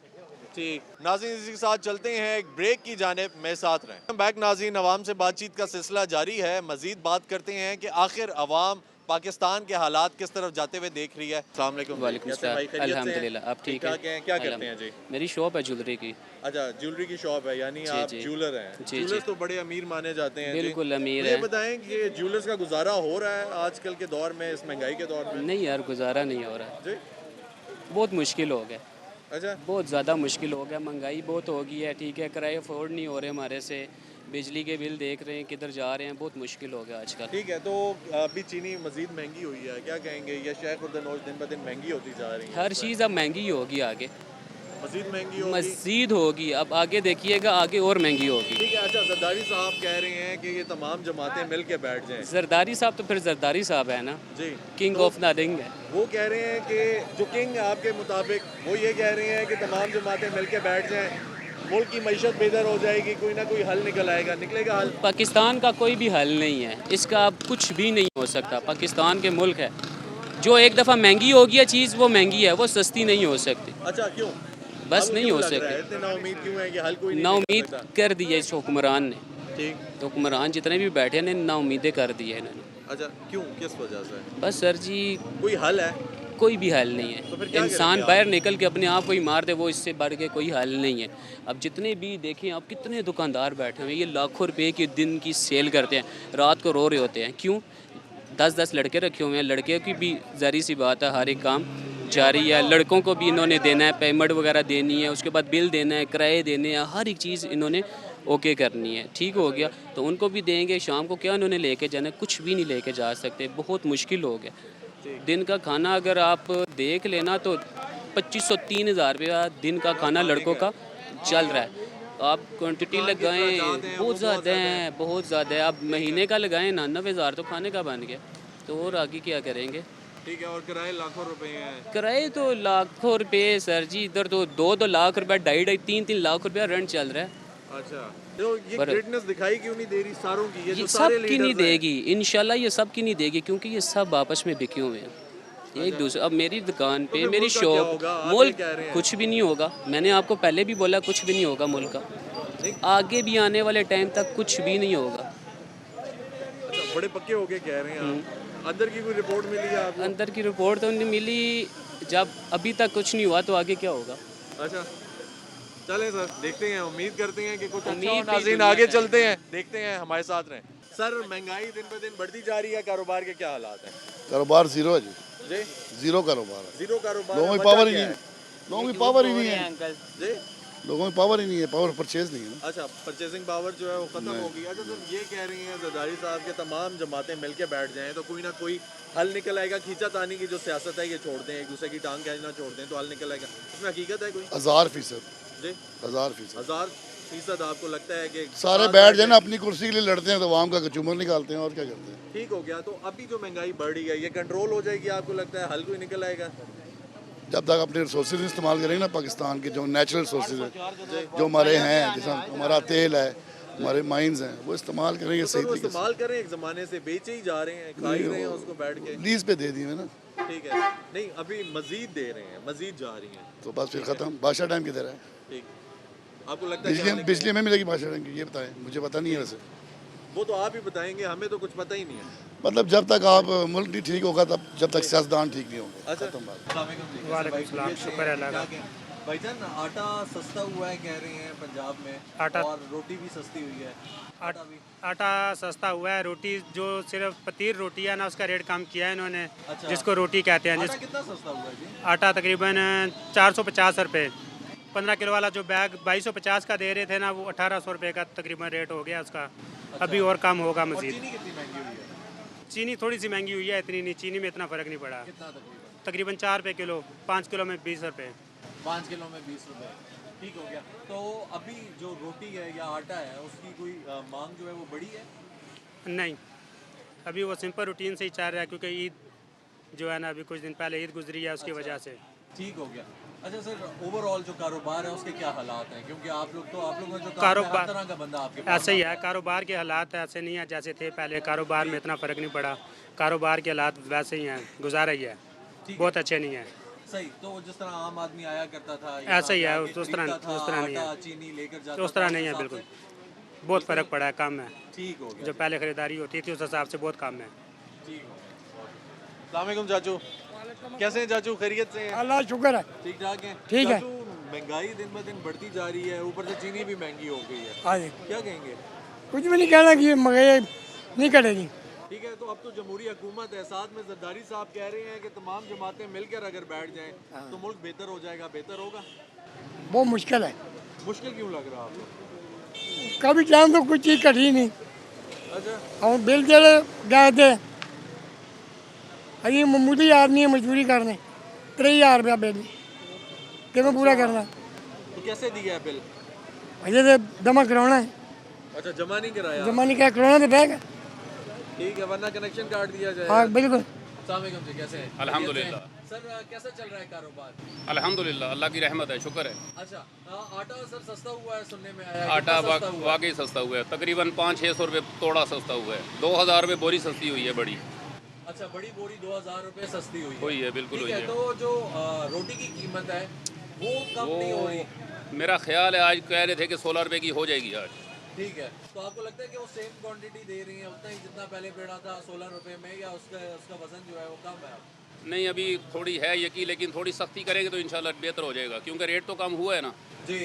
ठीक नाज़रीन, इसी के साथ चलते हैं एक ब्रेक की जानिब, में साथ रहें। बैक नाज़रीन, अवाम से बातचीत का सिलसिला जारी है। मज़ीद बात करते हैं कि आखिर अवाम पाकिस्तान के हालात किस तरफ जाते हुए देख रही है। अस्सलाम वालेकुम। वालेकुम सलाम, अल्हम्दुलिल्लाह आप ठीक हैं? क्या करते हैं जी? मेरी शॉप है ज्वेलरी की। अच्छा, ज्वेलरी की शॉप है, यानी आप ज्वेलर हैं। ज्वेलर्स तो बड़े अमीर माने जाते हैं। बिल्कुल अमीर है। है। बताएं कि ज्वेलर्स का गुजारा हो रहा है आजकल के दौर में, इस महंगाई के दौर में? नहीं यार, गुजारा नहीं हो रहा है, बहुत मुश्किल हो गया। अच्छा, बहुत ज़्यादा मुश्किल हो गया, महंगाई बहुत हो गई है। ठीक है, किराए अफोर्ड नहीं हो रहे हमारे से, बिजली के बिल देख रहे हैं किधर जा रहे हैं, बहुत मुश्किल हो गया आजकल। ठीक है, तो अभी चीनी मजीद महंगी हुई है, क्या कहेंगे? या शेख उद्दीन दिन ब दिन महंगी होती जा रही है? हर चीज़ अब महंगी होगी, आगे मजीद महंगी होगी। मजीद होगी, अब आगे देखिएगा, आगे और महंगी होगी। ठीक है, अच्छा, जरदारी साहब कह रहे हैं कि ये तमाम जमातें मिल के बैठ जाएं। जरदारी साहब तो फिर जरदारी साहब है ना जी, किंग ऑफ नथिंग है। वो कह रहे हैं कि जो किंग आपके मुताबिक, वो ये कह रहे हैं कि तमाम जमातें मिल के बैठ जाएं, मुल्क की मईशत बेहतर हो जाएगी, कोई ना कोई हल निकल आएगा। निकलेगा हल? पाकिस्तान का कोई भी हल नहीं है, इसका अब कुछ भी नहीं हो सकता। पाकिस्तान के मुल्क है, जो एक दफ़ा महंगी होगी है चीज़, वो महंगी है, वो सस्ती नहीं हो सकती। अच्छा, क्यों? बस नहीं हो सकती। इतने नाउम्मीद क्यों है कि हल कोई नहीं नाउम्मीद कर दी है इस हुक्मरान ने। ठीक, तो हुक्मरान जितने भी बैठे ने नाउम्मीदें कर दी है इन्होंने। अच्छा, क्यों, किस वजह से? बस सर जी, कोई हल है? कोई भी हल नहीं है। तो फिर क्या इंसान बाहर निकल के अपने आप को ही मार दे, वो इससे बढ़ के कोई हल नहीं है। अब जितने भी देखें आप, कितने दुकानदार बैठे हुए हैं, ये लाखों रुपए की दिन की सेल करते हैं, रात को रो रहे होते हैं। क्यों? 10-10 लड़के रखे हुए हैं, लड़के की भी ज़ाहिर सी बात है, हर एक काम जारी है। लड़कों को भी इन्होंने देना है, पेमेंट वगैरह देनी है, उसके बाद बिल देना है, किराए देने हैं, हर एक चीज़ इन्होंने ओके करनी है। ठीक हो गया, तो उनको भी देंगे। शाम को क्या इन्होंने लेके जाना है? कुछ भी नहीं लेके जा सकते, बहुत मुश्किल हो गया। दिन का खाना अगर आप देख लेना तो 2500-3000 रुपया दिन का खाना लड़कों का चल रहा है। आप क्वांटिटी लगाएं, बहुत ज़्यादा है, बहुत ज़्यादा है। आप महीने का लगाएं ना, 90,000 तो खाने का बन गया, तो और आगे क्या करेंगे? ठीक है, और किराए लाखों रुपए हैं। किराए तो लाखों रुपए सर जी, इधर तो 2-2 लाख रुपया, 2.5-3 लाख रुपया रेंट चल रहा है। अच्छा, तो ये ग्रेटनेस दिखाई क्यों नहीं दे रही सारों की? ये जो सब सारे की नहीं लीडर्स हैं। देगी इंशाल्लाह, ये सब की नहीं देगी, क्योंकि ये सब आपस में बिके हुए हैं एक दूसरे। अब मेरी दुकान पे, मेरी शॉप, मुल्क कुछ भी नहीं होगा। मैंने आपको पहले भी बोला, कुछ भी नहीं होगा मुल्क का, आगे भी आने वाले टाइम तक कुछ भी नहीं होगा। अच्छा, बड़े पक्के हो गए कह रहे हैं आप। अंदर की कोई रिपोर्ट मिली है आपको? अंदर की रिपोर्ट तो नहीं मिली, जब अभी तक कुछ नहीं हुआ तो आगे क्या होगा? अच्छा, चलें सर, देखते हैं, उम्मीद करते हैं कि कुछ अच्छा हो। उम्मीद भी नाज़रीन दुनिया आगे का चलते हैं, देखते हैं, हमारे साथ रहें। सर महंगाई दिन ब दिन बढ़ती जा रही है, कारोबार के क्या हालात हैं? कारोबार जीरो है जी, जी जीरो कारोबार है। जीरो कारोबार लोगों है, की वजह पावर ही क्या नहीं है? लोगों की पावर ही नहीं है अंकल जी लोगों की पावर ही नहीं है, पावर परचेज नहीं है ना। अच्छा, परचेसिंग पावर जो है वो खत्म नहीं। हो गई। अच्छा सर, ये कह रही हैं जरदारी साहब के तमाम जमातें मिलके बैठ जाएं तो कोई ना कोई हल निकल आएगा। खींचातानी की जो सियासत है ये छोड़ दें, एक दूसरे की टांग खींचना छोड़ दें तो हल निकल आएगा। इसमें हकीकत है कोई? 1000%। जी 1000%। 1000% आपको लगता है कि सारे बैठ जाए ना, अपनी कुर्सी के लिए लड़ते हैं तो आवाम का कचूमर निकालते हैं और क्या करते हैं। ठीक हो गया। तो अभी जो महंगाई बढ़ रही है ये कंट्रोल हो जाएगी, आपको लगता है हल कोई निकल आएगा? जब तक अपने रिसोर्सेज इस्तेमाल करेंगे ना, पाकिस्तान के जो नेचुरल रिसोर्सेज हैं, जो हमारे हैं, जैसा हमारा तेल है, हमारे माइंस हैं, वो इस्तेमाल करेंगे सही सर वो तरीके से। इस्तेमाल करें, एक ज़माने से बेचे ही जा रहे हैं, खा ही रहे हैं उसको बैठ के। लीज पे दे दिए ना, ठीक है, नहीं अभी मजीद दे रहे हैं, मजीद जा रही हैं। तो बस फिर ख़त्म। बादशाह टाइम किधर है? ठीक, आपको लगता है कि बिजली में मिलेगी बादशाह टाइम की? ये बताएं, मुझे पता नहीं है वैसे। वो तो आप ही बताएंगे, हमें तो कुछ पता ही नहीं है। मतलब जब तक आप मुल्क नहीं ठीक होगा तब, जब तक सियासतदान ठीक नहीं होंगे। अच्छा, खत्म बात। वालेकुम सलाम, शुक्र है अल्लाह का। भाईजान आटा सस्ता हुआ है कह रहे हैं पंजाब में, आटा- और रोटी भी सस्ती हुई है। आटा भी आटा सस्ता हुआ है, रोटी जो सिर्फ पतीर रोटी है ना उसका रेट कम किया है इन्होंने, अच्छा। जिसको रोटी कहते हैं। आटा कितना सस्ता हुआ है जी? आटा तकरीबन 450 रुपये। 15 किलो वाला जो बैग 2250 का दे रहे थे ना, वो 1800 रुपये का तकरीबन रेट हो गया उसका। अभी और कम होगा और मजीद। चीनी कितनी महंगी हुई है? चीनी थोड़ी सी महंगी हुई है, इतनी नहीं, चीनी में इतना फ़र्क नहीं पड़ा। कितना तकरीबन? तकरीबन 4 रुपये किलो, 5 किलो में 20 रुपये। 5 किलो में 20 रुपए। ठीक हो गया। तो अभी जो रोटी है या आटा है उसकी कोई मांग जो है वो बढ़ी है? नहीं, अभी वो सिंपल रूटीन से ही चल रहा है, क्योंकि ईद जो है ना अभी कुछ दिन पहले ईद गुजरी है, उसकी वजह से। ठीक हो गया। अच्छा सर, ओवरऑल जो कारोबार है उसके क्या हालात हैं? क्योंकि आप लोग ने जो काम है, हर कारोबार तरह का बंदा आपके पास ऐसे ही है, कारोबार के हालात ऐसे नहीं है जैसे थे पहले। कारोबार में इतना फ़र्क नहीं पड़ा, कारोबार के हालात वैसे ही हैं, गुजारा ही है, बहुत अच्छे नहीं है। सही। तो जिस तरह आम आदमी आया करता था ऐसा ही है, यहाँ उस पे तरह खरीदता था, उस तरह नहीं आटा, है, चीनी लेकर जाता उस तरह था, नहीं है, उस बिल्कुल हिसाब से बहुत फ़र्क पड़ा है, कम है। ठीक हो गया। जो पहले ख़रीदारी होती थी उस हिसाब से बहुत कम है। ठीक हो गया। अस्सलाम वालेकुम चाचू, कैसे हैं चाचू? खैरियत से हैं? अल्लाह शुक्र है। ठीक ठाक है। ठीक है। चाचू, महंगाई दिन ब दिन बढ़ती जा रही है, ऊपर से चीनी भी महंगी हो गई है, हाँ जी, क्या कहेंगे? कुछ भी नहीं कहना कि महंगाई नहीं कटेगी। ठीक है, तो अब तो जमहूरी हुकूमत है, साथ में जरदारी साहब कह रहे हैं कि तमाम जमातें मिलकर अगर बैठ जाएं तो मुल्क बेहतर हो जाएगा। बेहतर होगा? बहुत मुश्किल है, मुश्किल क्यों लग रहा है आपको? कभी टाइम तो कुछ चीज़ कटी नहीं। अच्छा, हम बिल चले गए थे, अभी मामूली आदमी है मजदूरी करने, 3000 रुपया बिल कि मैं पूरा करना, तो कैसे दिया है बिल? अजय तो जमा कराना है, अच्छा, जमा नहीं कराया? जमा नहीं क्या कराना तो बैग। ठीक है, वरना कनेक्शन काट दिया जाए। हाँ बिल्कुल। अस्सलाम वालेकुम जी, कैसे हैं? अल्हम्दुलिल्लाह। सर कैसा चल रहा है कारोबार? अल्हम्दुलिल्लाह, अल्लाह की रहमत है, शुक्र है। अच्छा, आटा सर सस्ता हुआ है सुनने में आया है। आटा कितना सस्ता हुआ है? वाकई सस्ता हुआ है, तकरीबन 500-600 रुपये तोड़ा सस्ता हुआ है। 2000 रुपये बोरी सस्ती हुई है बड़ी। अच्छा, बड़ी बोरी 2000 रुपये सस्ती हुई है। हुई है, बिल्कुल ठीक हुई है। है। तो जो रोटी की कीमत है वो कम नहीं हो रही? मेरा ख्याल है आज कह रहे थे कि 16 रुपये की हो जाएगी आज। ठीक है, तो आपको लगता है कि वो सेम क्वांटिटी दे रही है, उतना ही जितना पहले पेड़ा था 16 रुपये में, या उसका वजन जो है वो कम है? नहीं, अभी थोड़ी है यकीन, लेकिन थोड़ी सख्ती करेंगे तो इंशाल्लाह बेहतर हो जाएगा, क्योंकि रेट तो कम हुआ है ना। जी।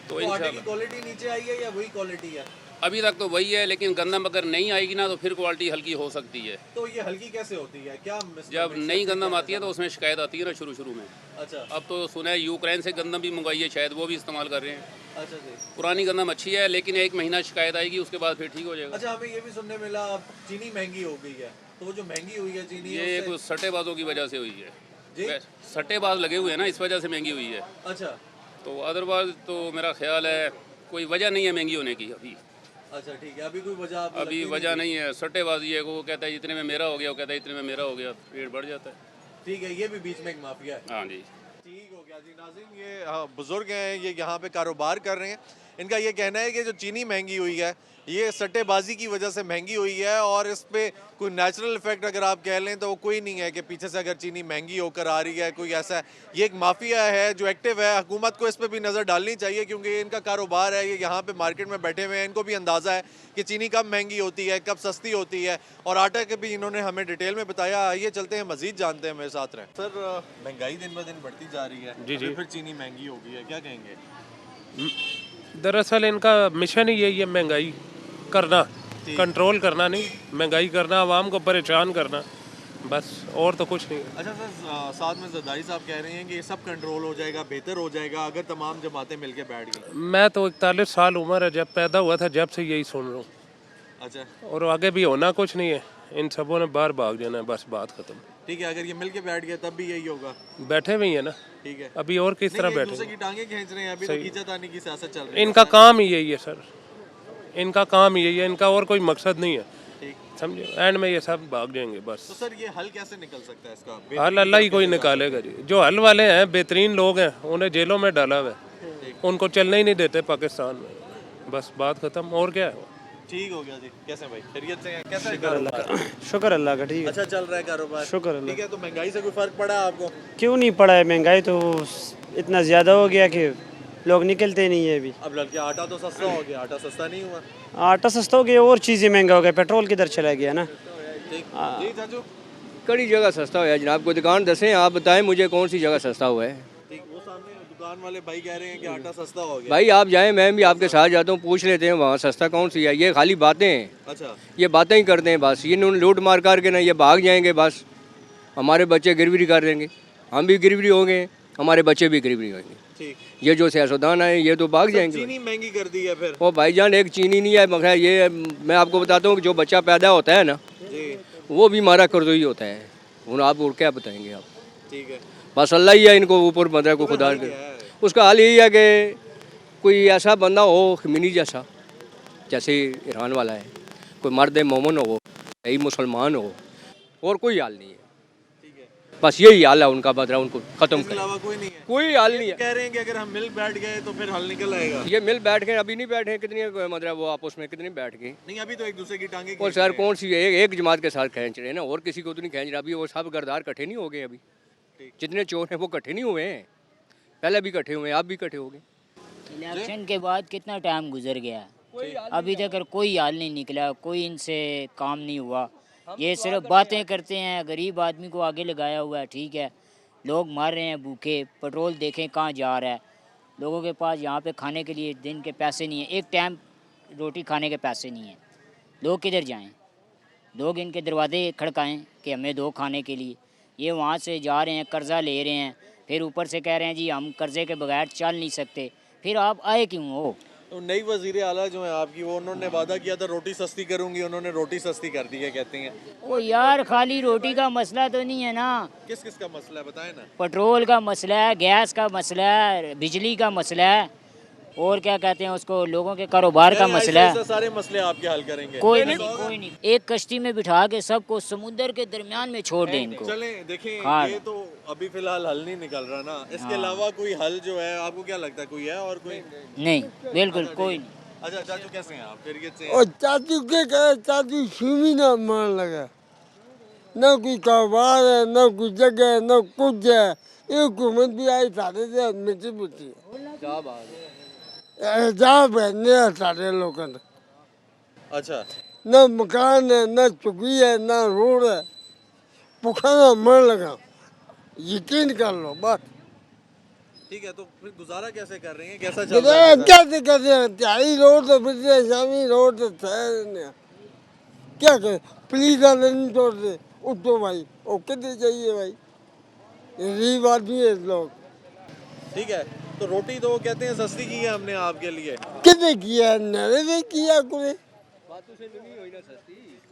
तो आटे की इंशाल्लाह क्वालिटी नीचे आई है या वही क्वालिटी है? अभी तक तो वही है, लेकिन गंदम अगर नहीं आएगी ना तो फिर क्वालिटी हल्की हो सकती है। तो ये हल्की कैसे होती है? क्या जब नई गंदम आती है तो उसमें शिकायत आती है ना शुरू में। अच्छा, अब तो सुना है यूक्रेन से गंदम भी मंगवाई है, शायद वो भी इस्तेमाल कर रहे हैं। अच्छा जी। पुरानी गंदम अच्छी है, लेकिन 1 महीना शिकायत आएगी, उसके बाद फिर ठीक हो जाएगा। अच्छा, हमें ये भी सुनने मिला चीनी महंगी हो गई है, तो वो जो महंगी हुई है चीनी ये कुछ सट्टेबाजों की वजह से हुई है। सट्टेबाज लगे हुए हैं ना, इस वजह से महंगी हुई है। अच्छा, तो अदरवाइज तो मेरा ख्याल है कोई वजह नहीं है महंगी होने की अभी। अच्छा ठीक है, अभी कोई वजह आपको अभी लगती वजह नहीं? नहीं है, सट्टेबाजी है। वो कहता है इतने में मेरा हो गया, वो कहता है इतने में मेरा हो गया, रेट बढ़ जाता है। ठीक है, ये भी बीच में एक माफिया है। हाँ जी, ठीक हो गया जी। नाज़रीन, ये बुजुर्ग हैं, ये यहाँ पे कारोबार कर रहे हैं। इनका ये कहना है कि जो चीनी महंगी हुई है ये सट्टेबाजी की वजह से महंगी हुई है, और इस पर कोई नेचुरल इफेक्ट अगर आप कह लें तो वो कोई नहीं है कि पीछे से अगर चीनी महंगी होकर आ रही है कोई ऐसा है। ये एक माफिया है जो एक्टिव है। हुकूमत को इस पर भी नज़र डालनी चाहिए, क्योंकि ये इनका कारोबार है, ये यहाँ पे मार्केट में बैठे हुए हैं, इनको भी अंदाज़ा है कि चीनी कब महंगी होती है, कब सस्ती होती है, और आटा के भी इन्होंने हमें डिटेल में बताया। आइए चलते हैं, मजीद जानते हैं, मेरे साथ रहें। सर, महंगाई दिन ब दिन बढ़ती जा रही है, जी, जी। फिर चीनी महंगी हो गई है, क्या कहेंगे? दरअसल इनका मिशन ही यही है, महंगाई करना, कंट्रोल करना नहीं, महंगाई करना, आवाम को परेशान करना, बस और तो कुछ नहीं। अच्छा सर, साथ में जरदारी साहब कह रहे हैं कि ये सब कंट्रोल हो जाएगा, बेहतर हो जाएगा अगर तमाम जमातें मिलकर बैठ गई। मैं तो 41 साल उम्र है, जब पैदा हुआ था जब से यही सुन रहा हूँ। अच्छा, और आगे भी होना कुछ नहीं है, इन सबों ने बाहर भाग जाना है, बस बात खत्म। ठीक है, अगर ये मिलके बैठ गए तब भी यही होगा। बैठे हुए ही है ना, ठीक है, अभी और किस तरह बैठे? दूसरे की टांगे खींच रहे हैं, अभी तो खींचातानी की सियासत चल रही है। इनका काम ही यही है सर, इनका काम ही यही है, इनका और कोई मकसद नहीं है, समझे? एंड में ये सब भाग जाएंगे बस। तो सर ये हल कैसे निकल सकता है इसका? हल अल्लाह ही कोई निकालेगा जी। जो हल वाले हैं बेहतरीन लोग हैं, उन्हें जेलों में डाला हुआ है, उनको चलने ही नहीं देते पाकिस्तान में, बस बात खत्म। और क्या है? ठीक हो गया जी। कैसे भाई, खैरियत से हैं? कैसा शुक्र अल्लाह का, ठीक है, अच्छा चल रहा है कारोबार? शुक्र अल्लाह। ठीक है, तो महंगाई से कोई फर्क पड़ा है आपको? क्यों नहीं पड़ा है, महंगाई तो इतना ज़्यादा हो गया कि लोग निकलते नहीं है अभी। अब लड़के आटा तो सस्ता हो गया, आटा सस्ता नहीं हुआ? आटा सस्ता हो गया और चीज़ें महंगा हो गया, पेट्रोल किधर चला गया ना। जी चाचू, कड़ी जगह सस्ता हुआ है जनाब, को दुकान दसें, आप बताएं मुझे कौन सी जगह सस्ता हुआ है। ठीक, वो सामने दुकान वाले भाई कह रहे हैं कि आटा सस्ता हो गया। भाई आप जाएं, मैं भी आपके साथ जाता हूँ, पूछ लेते हैं वहाँ सस्ता कौन सी है। ये खाली बातें हैं, अच्छा, ये बातें ही करते हैं बस, ये लूट मार करके ना ये भाग जाएंगे बस। हमारे बच्चे गिरवी कर देंगे, हम भी गिरवी होंगे, हमारे बच्चे भी गिरवी होंगे। ठीक, ये जो सियासतदान है ये तो भाग जाएंगे। चीनी महंगी कर दी है फिर। वो भाईजान एक चीनी नहीं है, मगर ये मैं आपको बताता हूँ कि जो बच्चा पैदा होता है ना जी, वो भी हमारा कर्जोई होता है। उन आप और क्या बताएंगे आप? ठीक है, बस अल्लाह ही है इनको ऊपर बंदा को खुदा के। उसका हाल यही है कि कोई ऐसा बंदा हो खमीनी जैसा, जैसे ईरान वाला है, कोई मर्द मोमन हो, यही मुसलमान हो, और कोई हाल नहीं है। बस यही हाल है उनका, बदला उनको खत्म इसके अलावा कोई नहीं है, कोई हाल नहीं है। कह रहे हैं कि अगर हम मिल बैठ गए तो फिर हल निकल आएगा। ये मिल बैठ गए, अभी नहीं बैठे, कितनी मतलब वो आपस में कितनी बैठ गई? नहीं, अभी तो एक दूसरे की टांगे और सर कौन सी एक जमात के साथ खींच रहे हैं ना, और किसी को तो नहीं खींच रहा। अभी वो सब गर्दार इकट्ठे नहीं हो गए, अभी जितने चोर हैं वो इकट्ठे नहीं हुए हैं, पहले भी इकट्ठे हुए हैं, आप भी इकट्ठे हो गए। इलेक्शन के बाद कितना टाइम गुजर गया, अभी तक कोई हाल नहीं निकला, कोई इनसे काम नहीं हुआ। ये सिर्फ बातें करते हैं, गरीब आदमी को आगे लगाया हुआ है। ठीक है, लोग मार रहे हैं भूखे, पेट्रोल देखें कहाँ जा रहा है, लोगों के पास यहाँ पे खाने के लिए दिन के पैसे नहीं है, एक टाइम रोटी खाने के पैसे नहीं है, लोग किधर जाएं? लोग इनके दरवाजे खड़काएं कि हमें दो खाने के लिए। ये वहाँ से जा रहे हैं, कर्जा ले रहे हैं, फिर ऊपर से कह रहे हैं जी हम कर्जे के बगैर चल नहीं सकते। फिर आप आए क्यों हो? तो नई वजीर आला जो है आपकी, वो उन्होंने वादा किया था रोटी सस्ती करूंगी, उन्होंने रोटी सस्ती कर दी है कहते हैं। ओ यार, खाली रोटी का मसला तो नहीं है ना, किस किस का मसला है बताएं ना। पेट्रोल का मसला है, गैस का मसला है, बिजली का मसला है, और क्या कहते हैं उसको, लोगों के कारोबार का मसला है। सारे मसले आपके हल करेंगे। कोई नहीं, एक कश्ती में बिठा के सबको समुद्र के दरमियान में छोड़ दें इनको। चलें देखें, हाँ। ये तो अभी फिलहाल हल नहीं निकल रहा ना, इसके अलावा कोई हल जो है आपको क्या लगता है, कोई है और कोई? नहीं, बिल्कुल कोई नहीं। अच्छा चाचू कैसे हैं आप? खैरियत से हैं? और चाचू के कहे, चाचू सुमी ना मान लगा, न कोई कारोबार है, न कोई जगह है, न कुछ है। ये हुकूमत भी आई साढ़े से मिट्टी पुट्टी एजाब है नया सारे लोगों ने। अच्छा, न मकान है, न चुकी है, न रोड है, भूखा ना मर लगा, यकीन कर लो बस। ठीक है, तो फिर गुजारा कैसे कर रहे हैं, कैसा चल रहा गुजारा है? कैसे कर रहे हैं? त्यारी रोड तो फिर शामी रोड तो क्या करे, पुलिस वाले नहीं छोड़ते, उठो भाई, वो कितने चाहिए भाई, गरीब आदमी है लोग। ठीक है, तो रोटी तो वो कहते हैं सस्ती की है हमने आपके लिए। कितने किया? नरे ने किया कोई,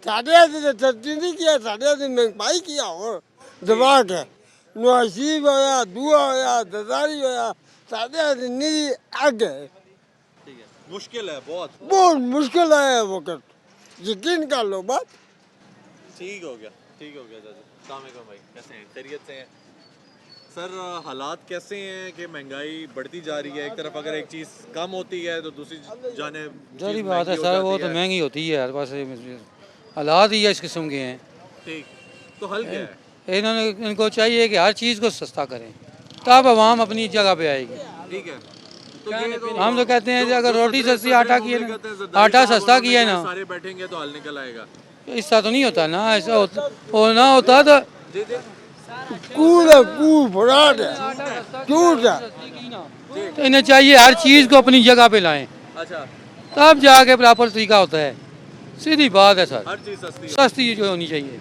साढ़े आधे तो सस्ती नहीं किया, साढ़े आधे महंगाई किया। और दिमाग है, नवासीब होया, दुआ होया, ददारी होया, साढ़े आधे नहीं आगे। ठीक है, मुश्किल है बहुत, बहुत मुश्किल है वक्त, यकीन कर लो बात। ठीक हो गया, ठीक हो गया चाचा। अस्सलाम वालेकुम भाई, कैसे हैं? खैरियत से हैं? सर हालात कैसे हैं कि महंगाई बढ़ती जा रही है, एक तरफ अगर एक चीज़ कम होती है तो दूसरी जाने जारी बात है सर, वो तो महंगी होती है, बस हालात ही इस किस्म के हैं। ठीक, तो हल क्या है? इनको चाहिए कि हर चीज़ को सस्ता करें, तब आवाम अपनी जगह पे आएगी। ठीक है, तो ये तो हम तो कहते हैं कि अगर रोटी सस्ती, आटा किए ना, आटा सस्ता किया ना, सारे बैठेंगे तो हल निकल आएगा। ऐसा तो नहीं होता ना, ऐसा ना होता तो कूड़ है, कूड़ फराड है, झूठ है। तो इन्हें चाहिए हर चीज़ को अपनी जगह पे लाएं, अच्छा, तब जाके प्रॉपर तरीका होता है। सीधी बात है सर, हर चीज सस्ती सस्ती जो होनी चाहिए।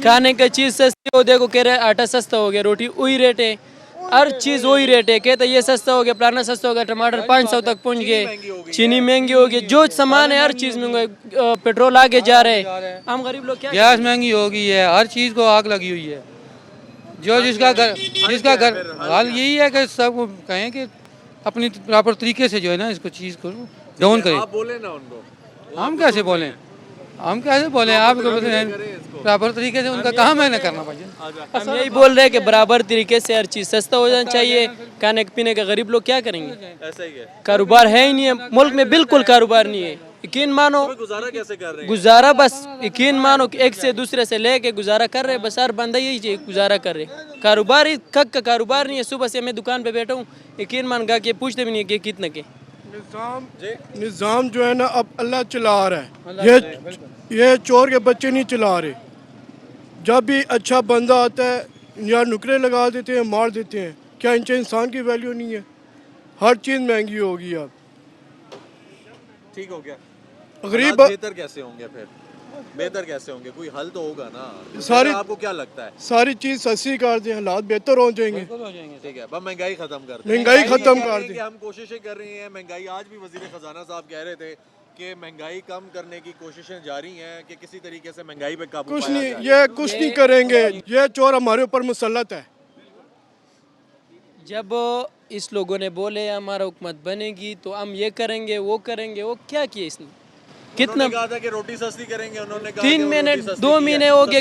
खाने का चीज़ सस्ती हो, देखो कह रहे आटा सस्ता हो गया, रोटी वही रेट है, हर चीज़ वही रेट है। कहते ये सस्ता हो गया, पुराना सस्ता हो गया, टमाटर 500 तक पहुंच गए, चीनी महंगी हो गई, जो सामान है हर चीज़ महंगा, पेट्रोल आगे जा रहे हैं, हम गरीब लोग क्या गैस महंगी हो गई है, हर चीज़ को आग लगी हुई है। जो जिसका घर हाल यही है कि सब कहें कि अपनी प्रॉपर तरीके से जो है ना इसको चीज़ को डाउन करें। आप बोले ना उनको, हम कैसे बोलें, हम कैसे बोलें, आपको प्रॉपर तरीके से उनका काम है ना करना चाहिए। हम यही बोल रहे हैं कि बराबर तरीके से हर चीज़ सस्ता हो जाना चाहिए। खाने पीने का गरीब लोग क्या करेंगे, ऐसा ही है, कारोबार है ही नहीं है मुल्क में, बिल्कुल कारोबार नहीं है। यकीन मानो, गुजारा कैसे कर रहे हैं? गुजारा बस यकीन मानो कि एक से दूसरे से लेके गुजारा कर रहे, बस हर बंदा यही चाहिए गुजारा कर रहे, कारोबार ही खक का कारोबार नहीं है। सुबह से मैं दुकान पे बैठा हूँ, यकीन मान गा के पूछते भी नहीं कि कितने के। निज़ाम जो है ना अब अल्लाह चला रहा है, ये चोर के बच्चे नहीं चला रहे। जब भी अच्छा बंदा आता है या नुकरे लगा देते हैं, मार देते हैं। क्या इनसे इंसान की वैल्यू नहीं है? हर चीज़ महंगी होगी अब। ठीक हो गया, गरीब बेहतर कैसे होंगे फिर? बेहतर कैसे होंगे? कोई हल तो होगा ना। सारी आपको क्या लगता है? सारी चीज़ सस्ती कर दें, हालात बेहतर हो जाएंगे। ठीक है, बस महंगाई खत्म कर दें। महंगाई खत्म कर दें। हम कोशिशें कर रहे हैं महंगाई, आज भी वजीर खजाना साहब कह रहे थे कि महंगाई कम करने की कोशिशें जारी हैं कि किसी तरीके से महंगाई पे काबू कुछ पाया नहीं, जाए। ये कुछ नहीं करेंगे, ये चोर हमारे ऊपर मुसल्लत है। जब इस लोगों ने बोले हमारा हुकूमत बनेगी तो हम ये करेंगे वो करेंगे, वो क्या किया इसने? कितना कहा था कि रोटी सस्ती करेंगे, उन्होंने कहा 3 महीने 2 महीने हो गए,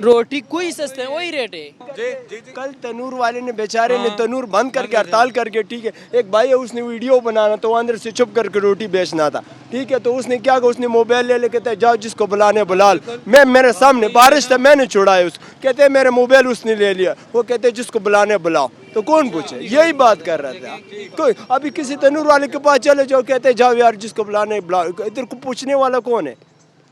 रोटी कोई सस्ते है, वही रेट है। कल तनूर वाले ने बेचारे ने तनूर बंद करके हड़ताल करके, ठीक है, एक भाई है उसने वीडियो बनाना तो अंदर से चुप करके रोटी बेचना था, ठीक है, तो उसने क्या कहा, उसने मोबाइल ले कहते हैं जाओ जिसको बुलाने बुला। मैं मेरे सामने बारिश था, मैंने छुड़ाया उसको, कहते मेरे मोबाइल उसने ले लिया, वो कहते जिसको बुलाने बुलाओ। तो कौन पूछे? यही बात कर रहा था कोई। अभी किसी तनूर वाले के पास चले जाओ, कहते जाओ यार जिसको बुलाने बुलाओ। इधर को पूछने वाला कौन है?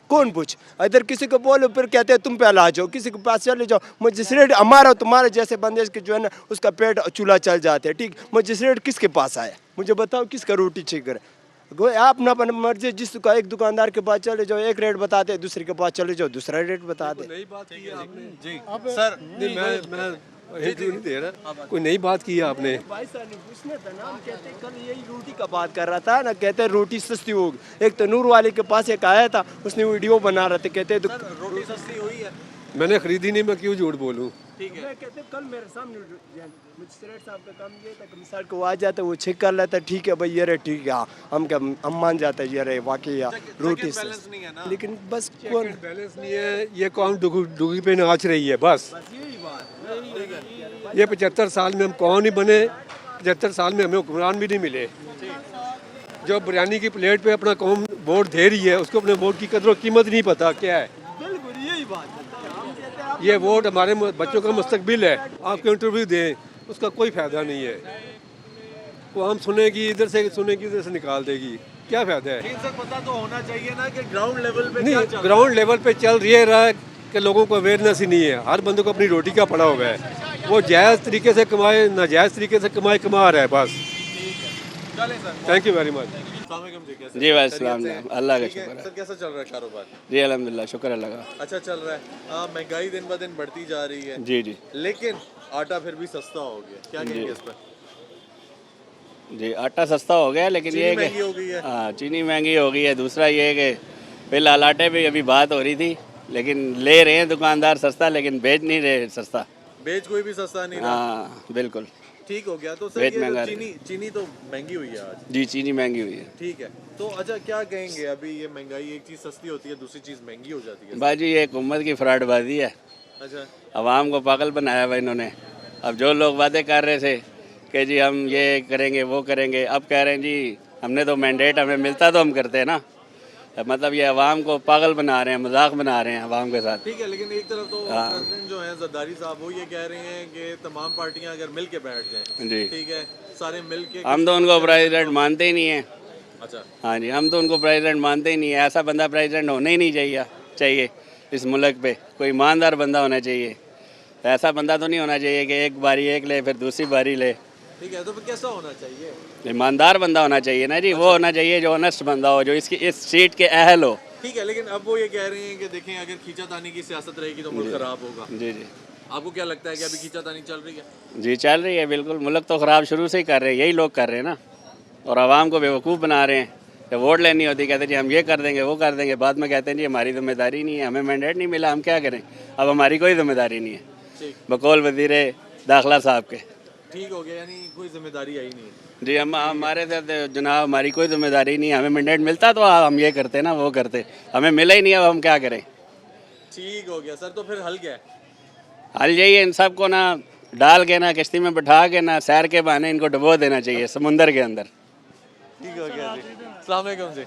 कौन पूछ? इधर किसी को बोलो फिर कहते हैं तुम पहले आ जाओ, किसी के पास चले जाओ। मजिस्ट्रेट हमारा तुम्हारे जैसे बंदे के जो है ना उसका पेट चूल्हा चल जाते हैं, ठीक। मजिस्ट्रेट किसके पास आया मुझे बताओ, किसका रोटी ठीक करे? आप ना अपनी मर्जी, जिसका एक दुकानदार के पास चले जाओ एक रेट बताते, दूसरे के पास चले जाओ दूसरा रेट बताते। नई बात की है आपने जी सर, मैं नहीं दे रहा, कोई नई बात की है आपने। भाई साहब ने पूछना था ना, हम कहते कल यही रोटी का बात कर रहा था ना, कहते रोटी सस्ती होगी। एक तनूर वाले के पास एक आया था, उसने वीडियो बना रहे थे, कहते रोटी सस्ती हुई है। मैंने खरीदी नहीं, मैं क्यों झूठ बोलूं? ठीक है, मैं कहते कल मेरे सामने मजिस्ट्रेट साहब का काम ये था कि मिसाल को आ जाता वो चेक कर लेता, ठीक है भाई ये रे ठीक है, हम क्या हम मान जाते ये रे वाकई रोटी सस्ती, लेकिन बस कौन बैलेंस नहीं है, ये कौन डुगी पे नाच रही है बस। ये 75 साल में हम कौन ही बने, 75 साल में हमें हुक्मरान भी नहीं मिले। जो बिरयानी की प्लेट पे अपना कौम वोट दे रही है, उसको अपने वोट की कदर और कीमत नहीं पता क्या है। बिल्कुल यही बात है। ये वोट हमारे बच्चों का मुस्तकबिल है, आपको इंटरव्यू दें उसका कोई फ़ायदा नहीं है। वो हम सुनेगी इधर से सुनेगी इधर से निकाल देगी, क्या फ़ायदा है? सर पता तो होना चाहिए ना कि ग्राउंड लेवल पे नहीं, ग्राउंड लेवल पे चल रहा है कि लोगों को अवेयरनेस ही नहीं है। हर बंदे को अपनी रोटी का पड़ा हुआ है, वो जायज़ तरीके से कमाए नाजायज़ तरीके से कमा रहा है बस। Thank you very much. जी भाई सलाम, अल्लाह का शुक्र है। सर कैसा चल रहा है कारोबार? जी अल्हम्दुलिल्लाह, शुक्र अल्लाह का। अच्छा चल रहा है। महंगाई दिन ब दिन बढ़ती जा रही है। जी जी। लेकिन आटा फिर भी सस्ता हो गया, क्या कहेंगे इस पर? जी आटा सस्ता हो गया, लेकिन ये महंगी हो गई है। हाँ चीनी महंगी हो गई है। दूसरा ये है कि फिलहाल आटे पे अभी बात हो रही थी, लेकिन ले रहे हैं दुकानदार सस्ता, लेकिन बेच नहीं रहे सस्ता। बेच कोई भी सस्ता नहीं रहा। हाँ बिल्कुल ठीक हो गया। तो सर बेच ये महंगा चीनी तो महंगी हुई है आज। जी चीनी महंगी हुई है। ठीक है, तो अच्छा क्या कहेंगे अभी ये महंगाई, एक चीज़ सस्ती होती है दूसरी चीज़ महंगी हो जाती है? बाजी ये हुकूमत की फ्रॉडबाजी है। अच्छा, अवाम को पागल बनाया हुआ इन्होंने। अब जो लोग वादे कर रहे थे कि जी हम ये करेंगे वो करेंगे, अब कह रहे हैं जी हमने तो मैंडेट हमें मिलता तो हम करते हैं ना। मतलब ये अवाम को पागल बना रहे हैं, मजाक बना रहे हैं अवाम के साथ। ठीक है, लेकिन एक तरफ तो प्रेसिडेंट जो है जरदारी साहब वो ये कह रहे हैं कि तमाम पार्टियां अगर मिल के बैठ जाएं, जी ठीक है, सारे मिल के। हम तो उनको प्रेसिडेंट मानते ही नहीं है। अच्छा, हाँ जी, हम तो उनको प्रेसिडेंट मानते ही नहीं है। ऐसा बंदा प्रेसिडेंट होना ही नहीं चाहिए इस मुल्क पे। कोई ईमानदार बंदा होना चाहिए। ऐसा बंदा तो नहीं होना चाहिए कि एक बारी एक ले फिर दूसरी बारी ले। ठीक है, तो फिर कैसा होना चाहिए? ईमानदार बंदा होना चाहिए ना जी, वो होना चाहिए जो ऑनेस्ट बंदा हो, जो इसकी इस सीट के अहल हो। ठीक है, लेकिन अब वो ये कह रहे हैं कि देखें अगर खींचातानी की सियासत रहेगी तो मुल्क खराब होगा। जी जी, आपको क्या लगता है कि अभी खींचातानी चल रही है? जी चल रही है बिल्कुल, मुल्क तो ख़राब शुरू से ही कर रहे हैं, यही लोग कर रहे हैं ना, और आवाम को बेवकूफ़ बना रहे हैं। जब वोट लेनी होती कहते हैं जी हम ये कर देंगे वो कर देंगे, बाद में कहते हैं जी हमारी जिम्मेदारी नहीं है, हमें मैंडेट नहीं मिला, हम क्या करें, अब हमारी कोई जिम्मेदारी नहीं है। बकौल वज़ीर दाखिला साहब के ठीक हो गया, यानी कोई जिम्मेदारी आई नहीं है। जी हम हमारे साथ जनाब हमारी कोई जिम्मेदारी नहीं है, हमें मैंडेट मिलता तो हम ये करते ना वो करते, हमें मिला ही नहीं, अब हम क्या करें। ठीक हो गया सर, तो फिर हल क्या है? हल यही है, इन सबको ना डाल के ना किश्ती में बैठा के ना सैर के बहाने इनको डुबो देना चाहिए समुंदर के अंदर। ठीक हो गया जी, अस्सलाम वालेकुम जी।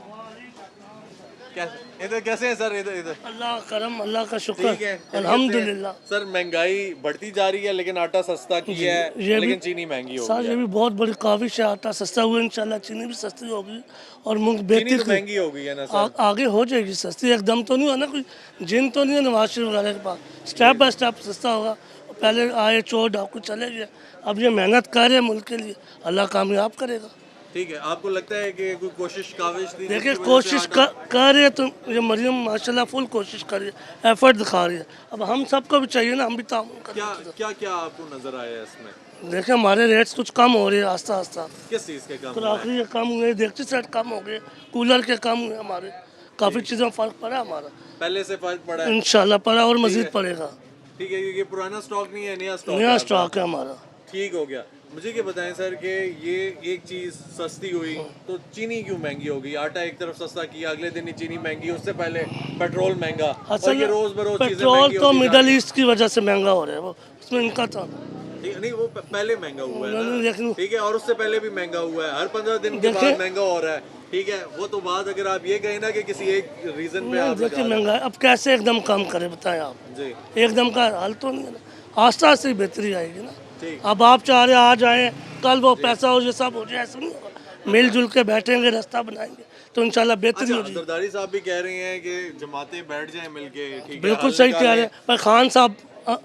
इधर कैसे हैं सर? इधर अल्लाह करम, अल्लाह का शुक्र, ठीक है, अल्हम्दुलिल्लाह। सर महंगाई बढ़ती जा रही है लेकिन आटा सस्ता किया है, लेकिन चीनी महंगी हो सर गई ये है। भी बहुत बड़ी काविश है, आटा सस्ता हुआ इंशाल्लाह, चीनी भी सस्ती होगी और मूंग चीनी बेहतर तो महंगी हो गई है ना सर। आगे हो जाएगी सस्ती, एकदम तो नहीं हो ना, कोई जिन तो नहीं है नवाज शरीफ वगैरह के पास, स्टेप बाय स्टेप सस्ता होगा। पहले आए चोर डाकू चले गए, अब ये मेहनत कर रहे हैं मुल्क के लिए, अल्लाह कामयाब करेगा। ठीक है, आपको लगता है कि कोई कोशिश काविश थी? देखिए कोशिश कर रही है, तो ये मरियम माशाल्लाह फुल कोशिश कर रही है, एफर्ट दिखा रही है, अब हम सबको भी चाहिए ना, हम भी ताउन करें। क्या क्या आपको नजर आया है इसमें? देखिए हमारे रेट्स कुछ कम हो रहे हैं आस्ता आस्ता, किस चीज़ के कम? क्रॉकरी के कम हुए, डेगची सेट कम हो गए, कूलर के कम हुए, हमारे काफ़ी चीज़ों में फ़र्क पड़ा हमारा, पहले से फर्क पड़ा है? इंशाल्लाह पड़ा और मजीद पड़ेगा। ठीक है, क्योंकि पुराना स्टॉक नहीं है, नया स्टॉक है हमारा। ठीक हो गया। मुझे ये बताएं सर कि ये एक चीज़ सस्ती हुई तो चीनी क्यों महंगी हो गई? आटा एक तरफ सस्ता किया, अगले दिन ही चीनी महंगी, उससे पहले पेट्रोल महंगा, और ये रोज बरोज चीजें पेट्रोल महंगी तो होती जा मिडल रही ईस्ट की वजह से महंगा हो रहा है, वो उसमें इनका तो हैं। नहीं वो पहले महंगा हुआ है नहीं, ना, लेकिन ठीक है, और उससे पहले भी महंगा हुआ है, हर 15 दिन के बाद महंगा हो रहा है, ठीक है, वो तो बात अगर आप ये कहें ना कि किसी एक रीजन पे आप देखिए महंगा, अब कैसे एकदम कम करें बताएं आप जी, एकदम का हल तो नहीं है ना, आस्ता आस्ता ही बेहतरी आएगी ना। अब आप चाह रहे आज आए कल वो पैसा हो, ये सब हो जाए, ऐसा नहीं होगा, मिलजुल के बैठेंगे, रास्ता बनाएंगे तो इंशाल्लाह बेहतरी हो जाएगी। जरदारी साहब भी कह रहे हैं कि जमातें बैठ जाएं मिलके, ठीक है, बिल्कुल सही कह रहे हैं, पर खान साहब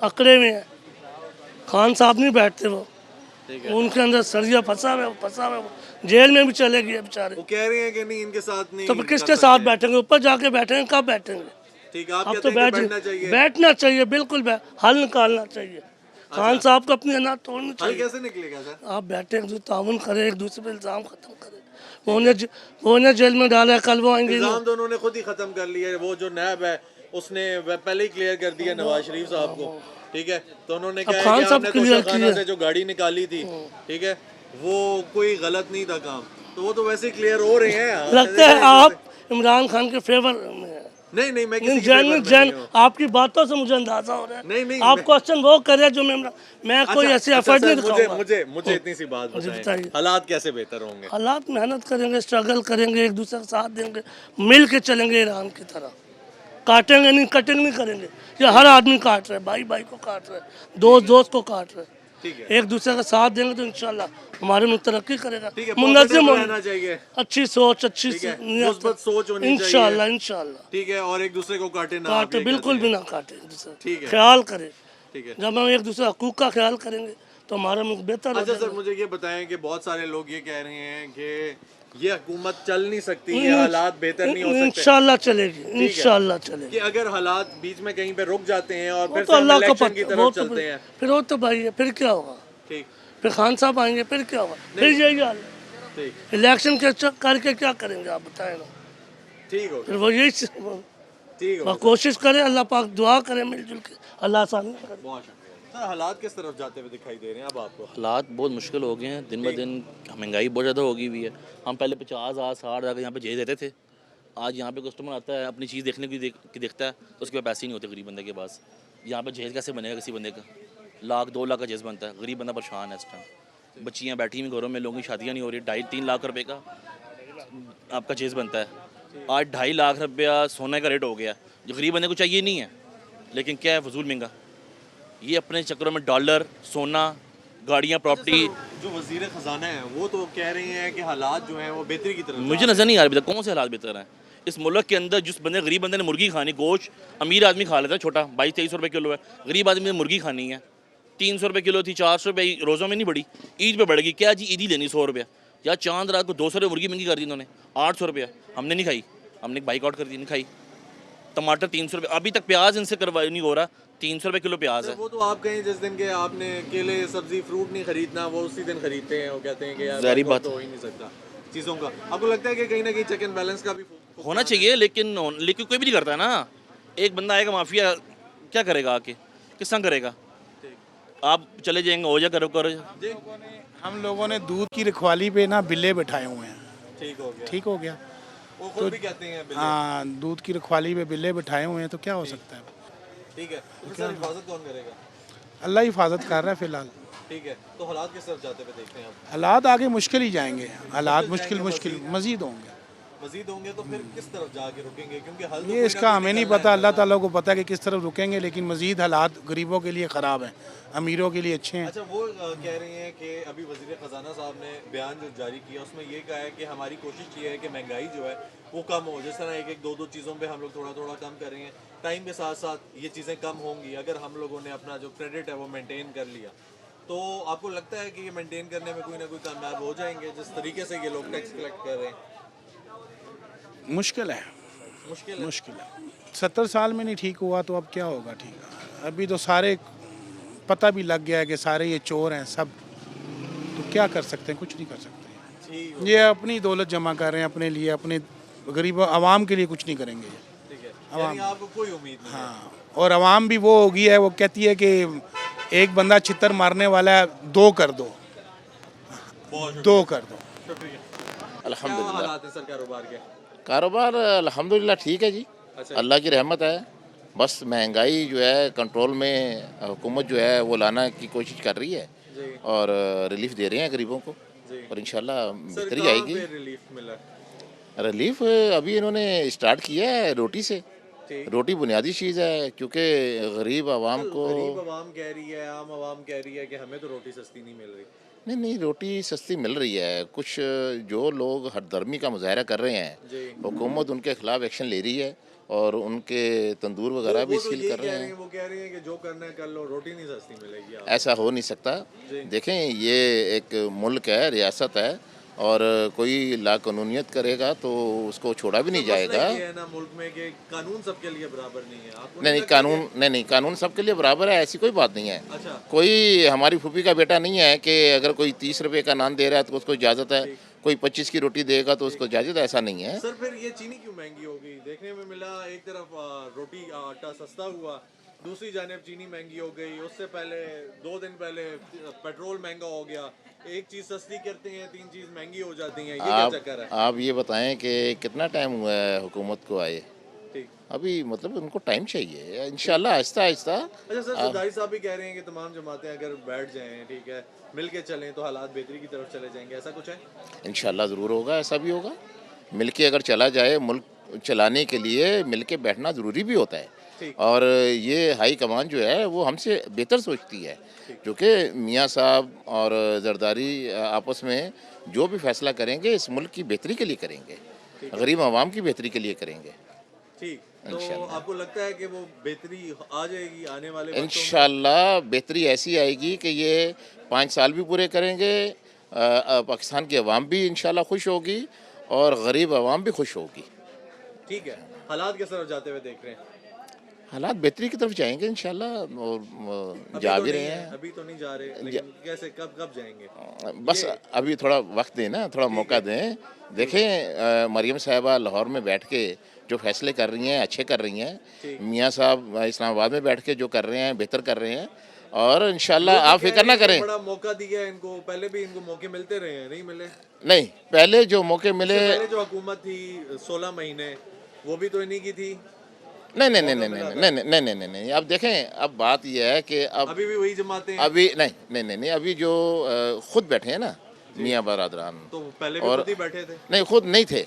अकड़े में हैं, खान साहब नहीं बैठते, वो उनके अंदर सरिया फंसा हुआ है, वो जेल में भी चले गए बेचारे। वो कह रहे हैं कि नहीं इनके साथ नहीं, तो फिर किसके साथ बैठेंगे? ऊपर जाके बैठेंगे, कब बैठेंगे? ठीक है, आप अब कहते तो हैं कि बैठना चाहिए। बैठना चाहिए, बिल्कुल हल निकालना चाहिए। खान साहब को अपनी अनाज तोड़नी हल चाहिए। कैसे निकलेगा सर? आप बैठे एक दूसरे ताउन करें, एक दूसरे पे इल्ज़ाम खत्म करें, वो उन्हें जेल में डाला है, कल वो आएंगे। इल्ज़ाम तो उन्होंने खुद ही खत्म कर लिया है, वो जो नैब है उसने पहले ही क्लियर कर दिया नवाज शरीफ साहब को, ठीक है, तो उन्होंने कहा खान कि साहब हमने क्लियर तोशाखाना किया से जो गाड़ी निकाली थी, ठीक है, वो कोई गलत नहीं था काम, तो वो तो वैसे ही क्लियर हो रहे हैं। लगता है आप इमरान खान के फेवर में हैं। नहीं मैं किसी जैन आपकी बातों से मुझे अंदाजा हो रहा है। नहीं आप क्वेश्चन वो कर रहे हैं जो मैं कोई ऐसे एफर्ट नहीं दिखाऊंगा। मुझे इतनी सी बात बताइए, हालात कैसे बेहतर होंगे? हालात मेहनत करेंगे, स्ट्रगल करेंगे, एक दूसरे का साथ देंगे, मिल के चलेंगे ईरान की तरह, काटेंगे नहीं, कटिंग नहीं करेंगे। ये हर आदमी काट रहे, भाई को काट रहे, दोस्त को काट रहे, एक दूसरे का साथ देंगे तो इंशाल्लाह हमारे मुल्क तरक्की करेगा। मुनज़्ज़म रहना चाहिए, अच्छी सोच, अच्छी मुस्बत सोच होनी चाहिए, इंशाल्लाह, ठीक है, और एक दूसरे को काटे ना, काटे बिल्कुल भी ना काटे, ठीक है, ख्याल करें, ठीक है। जब हम एक दूसरे हकूक का ख्याल करेंगे तो हमारा मुल्क बेहतर हो अच्छा जाएगा। सर मुझे ये बताएं कि बहुत सारे लोग ये कह रहे हैं कि ये हुकूमत चल नहीं सकती, ये हालात बेहतर नहीं हो सकते। इंशाल्लाह चलेगी, इंशाल्लाह चलेगी। कि अगर हालात बीच में कहीं पे रुक जाते हैं और फिर तो अल्लाह का इलेक्शन की तरफ तो चलते हैं, फिर वो तो भाई है, फिर क्या होगा? ठीक, फिर खान साहब आएंगे, फिर क्या होगा? फिर यही हाल है, ठीक, इलेक्शन के करके क्या करेंगे आप बताएं ना? ठीक हो, फिर वो यही ठीक हो, कोशिश करें, अल्लाह पाक दुआ करें मिलजुल के, अल्लाह आसानी करे। बहुत शुक्रिया सर। हालात किस तरफ जाते हुए दिखाई दे रहे हैं अब आपको? हालात बहुत मुश्किल हो गए हैं, दिन ब दिन महंगाई बहुत ज़्यादा हो गई हुई है। हम पहले 50,000 60 यहाँ पे जेल देते थे, आज यहाँ पे कस्टमर आता है अपनी चीज़ देखने की देखता है तो उसके पास पैसे नहीं होते गरीब बंदे के पास। यहाँ पे जेल कैसे बनेगा किसी बंदे का? 1-2 लाख का जेज बनता है, गरीब बंदा परेशान है इस टाइम। बच्चियाँ बैठी हुई घरों में, लोगों की शादियाँ नहीं हो रही, 2.5-3 लाख रुपये का आपका जेज बनता है। आज 2.5 लाख रुपया सोने का रेट हो गया, जो गरीब बंदे को चाहिए नहीं है, लेकिन क्या है फजूल महंगा। ये अपने चक्करों में डॉलर, सोना, गाड़ियाँ, प्रॉपर्टी। जो वजीर खजाना है वो तो कह रहे हैं कि हालात जो हैं वो बेहतरी की तरफ, मुझे नज़र नहीं आ रहा कौन से हालात बेहतर हैं इस मुल्क के अंदर। जिस बंदे गरीब बंदे ने मुर्गी खानी, गोश्त अमीर आदमी खा लेता है छोटा 22-23 रुपये किलो है, गरीब आदमी ने मुर्गी खानी है, 300 रुपये किलो थी, 400 रुपये रोज़ों में नहीं बढ़ी, ईद पे बढ़ गई। क्या जी ईद ही लेनी 100 रुपया? या चांद रात को 200 रुपये मुर्गी महंगी कर दी इन्होंने, 800 रुपया। हमने नहीं खाई, हमने बाइकआउट कर दी, नहीं खाई। टमाटर 300 रुपये, अभी तक प्याज इनसे करवा नहीं हो रहा, 300 रुपये किलो प्याज है। वो तो आप कहीं जिस दिन के आपने केले सब्जी फ्रूट नहीं खरीदना, वो उसी दिन खरीदते हैं। वो कहते हैं कि यार ज़ाहिर बात तो हो ही नहीं सकता चीज़ों का। आपको लगता है कि कहीं ना कहीं चेक एंड बैलेंस का भी होना चाहिए, लेकिन कोई भी नहीं करता है ना। एक बंदा आएगा माफिया, क्या करेगा आके, किस तरह करेगा? आप चले जाएंगे, हो जा करो। हम लोगों ने दूध की रखवाली पे ना बिल्ले बैठाए हुए हैं। ठीक हो गया। वो खुद भी कहते हैं बिल्ले। हाँ, दूध की रखवाली पे बिल्ले बैठाए हुए हैं, तो क्या हो सकता है? ठीक है, तो सर हिफाजत कौन करेगा? अल्लाह हिफाजत कर रहा है फिलहाल। ठीक है, तो हालात किस तरफ जाते हुए देखते हैं आप? हालात आगे मुश्किल ही जाएंगे, हालात मुश्किल मजीद होंगे। मजीद होंगे तो फिर किस तरफ जाके रुकेंगे? क्योंकि हल तो ये इसका हमें नहीं पता, अल्लाह ताला को पता है कि किस तरफ रुकेंगे, लेकिन मजीद हालात गरीबों के लिए ख़राब हैं, अमीरों के लिए अच्छे हैं। अच्छा, वो कह रही हैं कि अभी वज़ीर ख़जाना साहब ने बयान जो जारी किया उसमें ये कहा है कि हमारी कोशिश ये है कि महंगाई जो है वो कम हो। जिस तरह एक दो चीज़ों पे हम लोग थोड़ा थोड़ा कम कर रहे हैं, टाइम के साथ साथ ये चीज़ें कम होंगी अगर हम लोगों ने अपना जो क्रेडिट है वो मेनटेन कर लिया। तो आपको लगता है कि ये मेनटेन करने में कोई ना कोई कामयाब हो जाएंगे जिस तरीके से ये लोग टैक्स कलेक्ट कर रहे हैं? मुश्किल है। 70 साल में नहीं ठीक हुआ तो अब क्या होगा? ठीक है, अभी तो सारे पता भी लग गया है कि सारे ये चोर हैं सब, तो क्या कर सकते हैं? कुछ नहीं कर सकते। ये अपनी दौलत जमा कर रहे हैं अपने लिए, अपने गरीब आवाम के लिए कुछ नहीं करेंगे। ठीक है, यानी आपको कोई उम्मीद नहीं? हाँ, और आवाम भी वो होगी है, वो कहती है कि एक बंदा छितर मारने वाला है, 2 कर दो। अल्हम्दुलिल्लाह। हालात है सर कारोबार के? कारोबार अल्हम्दुलिल्लाह ठीक है जी। अच्छा। अल्लाह की रहमत है। बस महंगाई जो है कंट्रोल में हुकूमत जो है वो लाना की कोशिश कर रही है और रिलीफ दे रहे हैं गरीबों को, और इंशाल्लाह बेहतरी आएगी। रिलीफ मिला? रिलीफ अभी इन्होंने स्टार्ट किया है रोटी से। रोटी बुनियादी चीज़ है, क्योंकि गरीब आवाम को, गरीब आवाम कह रही है, आम आवाम कह रही है कि हमें तो रोटी सस्ती नहीं मिल रही। नहीं, रोटी सस्ती मिल रही है। कुछ जो लोग हरदर्मी का मुजाहरा कर रहे हैं, हुकूमत उनके खिलाफ एक्शन ले रही है और उनके तंदूर वगैरह भी सील कर रहे हैं। वो कह रही है कि जो करना है कर लो, रोटी नहीं सस्ती मिलेगी। ऐसा हो नहीं सकता। देखें, ये एक मुल्क है, रियासत है, और कोई लाकानूनियत करेगा तो उसको छोड़ा भी नहीं जाएगा। ये है ना मुल्क में कि कानून सबके लिए बराबर नहीं है। आपको नहीं, कानून सबके लिए बराबर है, ऐसी कोई बात नहीं है। अच्छा। कोई हमारी फूफी का बेटा नहीं है कि अगर कोई 30 रुपए का नान दे रहा है तो उसको इजाज़त है, कोई 25 की रोटी देगा तो उसको इजाज़त है, ऐसा नहीं है। सर फिर ये चीनी क्यों महंगी हो गई? देखने में मिला एक तरफ रोटी आटा सस्ता हुआ, दूसरी जानिब चीनी महंगी हो गई। उससे पहले 2 दिन पहले पेट्रोल महंगा हो गया। एक चीज़ सस्ती करते हैं, 3 चीज़ महंगी हो जाती हैं। ये क्या चक्कर है? आप ये बताएं कि कितना टाइम हुआ है हुकूमत को आए? अभी मतलब उनको टाइम चाहिए, इंशाल्लाह आहिस्ता आहिस्ता। अच्छा सर, सरदारी साहब भी कह रहे हैं कि तमाम जमातें अगर बैठ जाएं, ठीक है, मिल के चलें तो हालात बेहतरी की तरफ चले जाएंगे, ऐसा कुछ है? इंशाल्लाह ज़रूर होगा, ऐसा भी होगा। मिल के अगर चला जाए, मुल्क चलाने के लिए मिल के बैठना ज़रूरी भी होता है। और ये हाई कमान जो है वो हमसे बेहतर सोचती है, क्योंकि मियाँ साहब और जरदारी आपस में जो भी फैसला करेंगे इस मुल्क की बेहतरी के लिए करेंगे, गरीब आवाम की बेहतरी के लिए करेंगे। ठीक, तो आपको लगता है कि वो बेहतरी आ जाएगी आने वाले वक्तों में? इंशाल्लाह बेहतरी ऐसी आएगी कि ये 5 साल भी पूरे करेंगे, पाकिस्तान की आवाम भी इंशाल्लाह खुश होगी और गरीब आवाम भी खुश होगी। ठीक है, हालात किस तरफ जाते हुए देख रहे हैं? हालात बेहतरी की तरफ जाएंगे इंशाल्लाह, और जा भी रहे हैं। अभी तो नहीं जा रहे, लेकिन कैसे कब जाएंगे? बस अभी थोड़ा वक्त दें ना, थोड़ा मौका दें। देखें, मरियम साहिबा लाहौर में बैठ के जो फैसले कर रही हैं अच्छे कर रही हैं, मियाँ साहब इस्लामाबाद में बैठ के जो कर रहे हैं बेहतर कर रहे हैं, और इंशाल्लाह आप फिक्र ना करें। बड़ा मौका दिया इनको, पहले भी इनको मौके मिलते रहे हैं, नहीं मिले? नहीं, पहले जो मौके मिले, पहले जो हुकूमत थी 16 महीने, वो भी तो इन्हीं की थी। नहीं। अब देखें, अब बात यह है कि अब अभी भी वही जमाते हैं। अभी नहीं, अभी जो खुद बैठे हैं ना मियाँ बरादरान, तो पहले भी खुद ही बैठे थे? नहीं, खुद नहीं थे।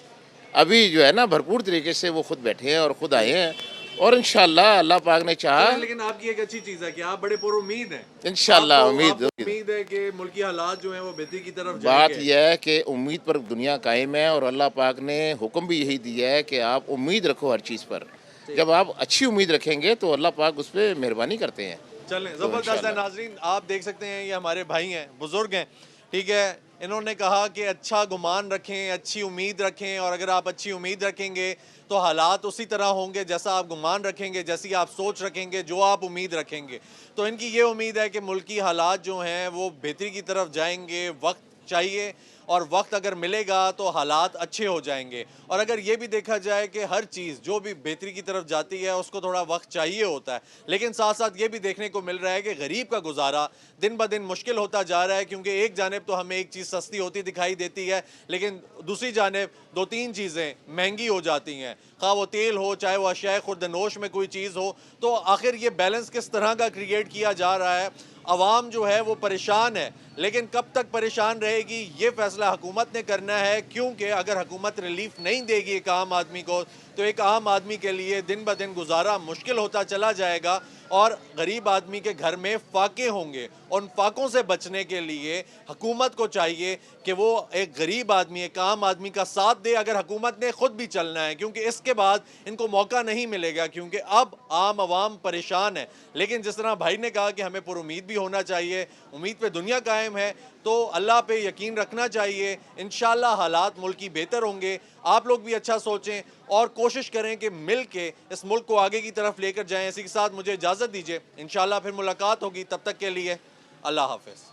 अभी जो है ना भरपूर तरीके से वो खुद बैठे हैं और खुद आए हैं, और इंशाल्लाह अल्लाह पाक ने चाहा। लेकिन आपकी एक अच्छी चीज़ है कि आप बड़े पुरुम्मीद हैं। इंशाल्लाह उम्मीद है कि मुल्की हालात जो हैं वो बेहतरी की तरफ जाएंगे। बात यह है कि उम्मीद पर दुनिया कायम है, और अल्लाह पाक ने हुक्म भी यही दिया है कि आप उम्मीद रखो हर चीज़ पर। जब आप अच्छी उम्मीद रखेंगे तो अल्लाह पाक उस पर मेहरबानी करते हैं। चलें, ज़बरदस्त है। नाजरीन आप देख सकते हैं ये हमारे भाई हैं, बुज़ुर्ग हैं, ठीक है। इन्होंने कहा कि अच्छा गुमान रखें, अच्छी उम्मीद रखें, और अगर आप अच्छी उम्मीद रखेंगे तो हालात उसी तरह होंगे जैसा आप गुमान रखेंगे, जैसी आप सोच रखेंगे, जो आप उम्मीद रखेंगे। तो इनकी ये उम्मीद है कि मुल्की हालात जो हैं वो बेहतरी की तरफ जाएंगे। वक्त चाहिए, और वक्त अगर मिलेगा तो हालात अच्छे हो जाएंगे। और अगर ये भी देखा जाए कि हर चीज़ जो भी बेहतरी की तरफ जाती है उसको थोड़ा वक्त चाहिए होता है, लेकिन साथ साथ ये भी देखने को मिल रहा है कि गरीब का गुजारा दिन ब दिन मुश्किल होता जा रहा है, क्योंकि एक जानिब तो हमें एक चीज़ सस्ती होती दिखाई देती है, लेकिन दूसरी जानिब 2-3 चीज़ें महंगी हो जाती हैं, खा वो तेल हो, चाहे वो अशियाए खुर्दनोश में कोई चीज़ हो। तो आखिर ये बैलेंस किस तरह का क्रिएट किया जा रहा है? अवाम जो है वो परेशान है, लेकिन कब तक परेशान रहेगी ये फैसला हुकूमत ने करना है, क्योंकि अगर हुकूमत रिलीफ नहीं देगी एक आम आदमी को तो एक आम आदमी के लिए दिन ब दिन गुजारा मुश्किल होता चला जाएगा, और गरीब आदमी के घर में फाके होंगे। उन फाकों से बचने के लिए हुकूमत को चाहिए कि वो एक गरीब आदमी, एक आम आदमी का साथ दे, अगर हुकूमत ने खुद भी चलना है, क्योंकि इसके बाद इनको मौका नहीं मिलेगा, क्योंकि अब आम आवाम परेशान है। लेकिन जिस तरह भाई ने कहा कि हमें पुरुमीद भी होना चाहिए, उम्मीद पे दुनिया कायम है, तो अल्लाह पे यकीन रखना चाहिए। इंशाअल्लाह हालात मुल्क की बेहतर होंगे। आप लोग भी अच्छा सोचें और कोशिश करें कि मिल के इस मुल्क को आगे की तरफ लेकर जाएं। इसी के साथ मुझे इजाज़त दीजिए, इंशाअल्लाह फिर मुलाकात होगी, तब तक के लिए अल्लाह हाफ़िज़।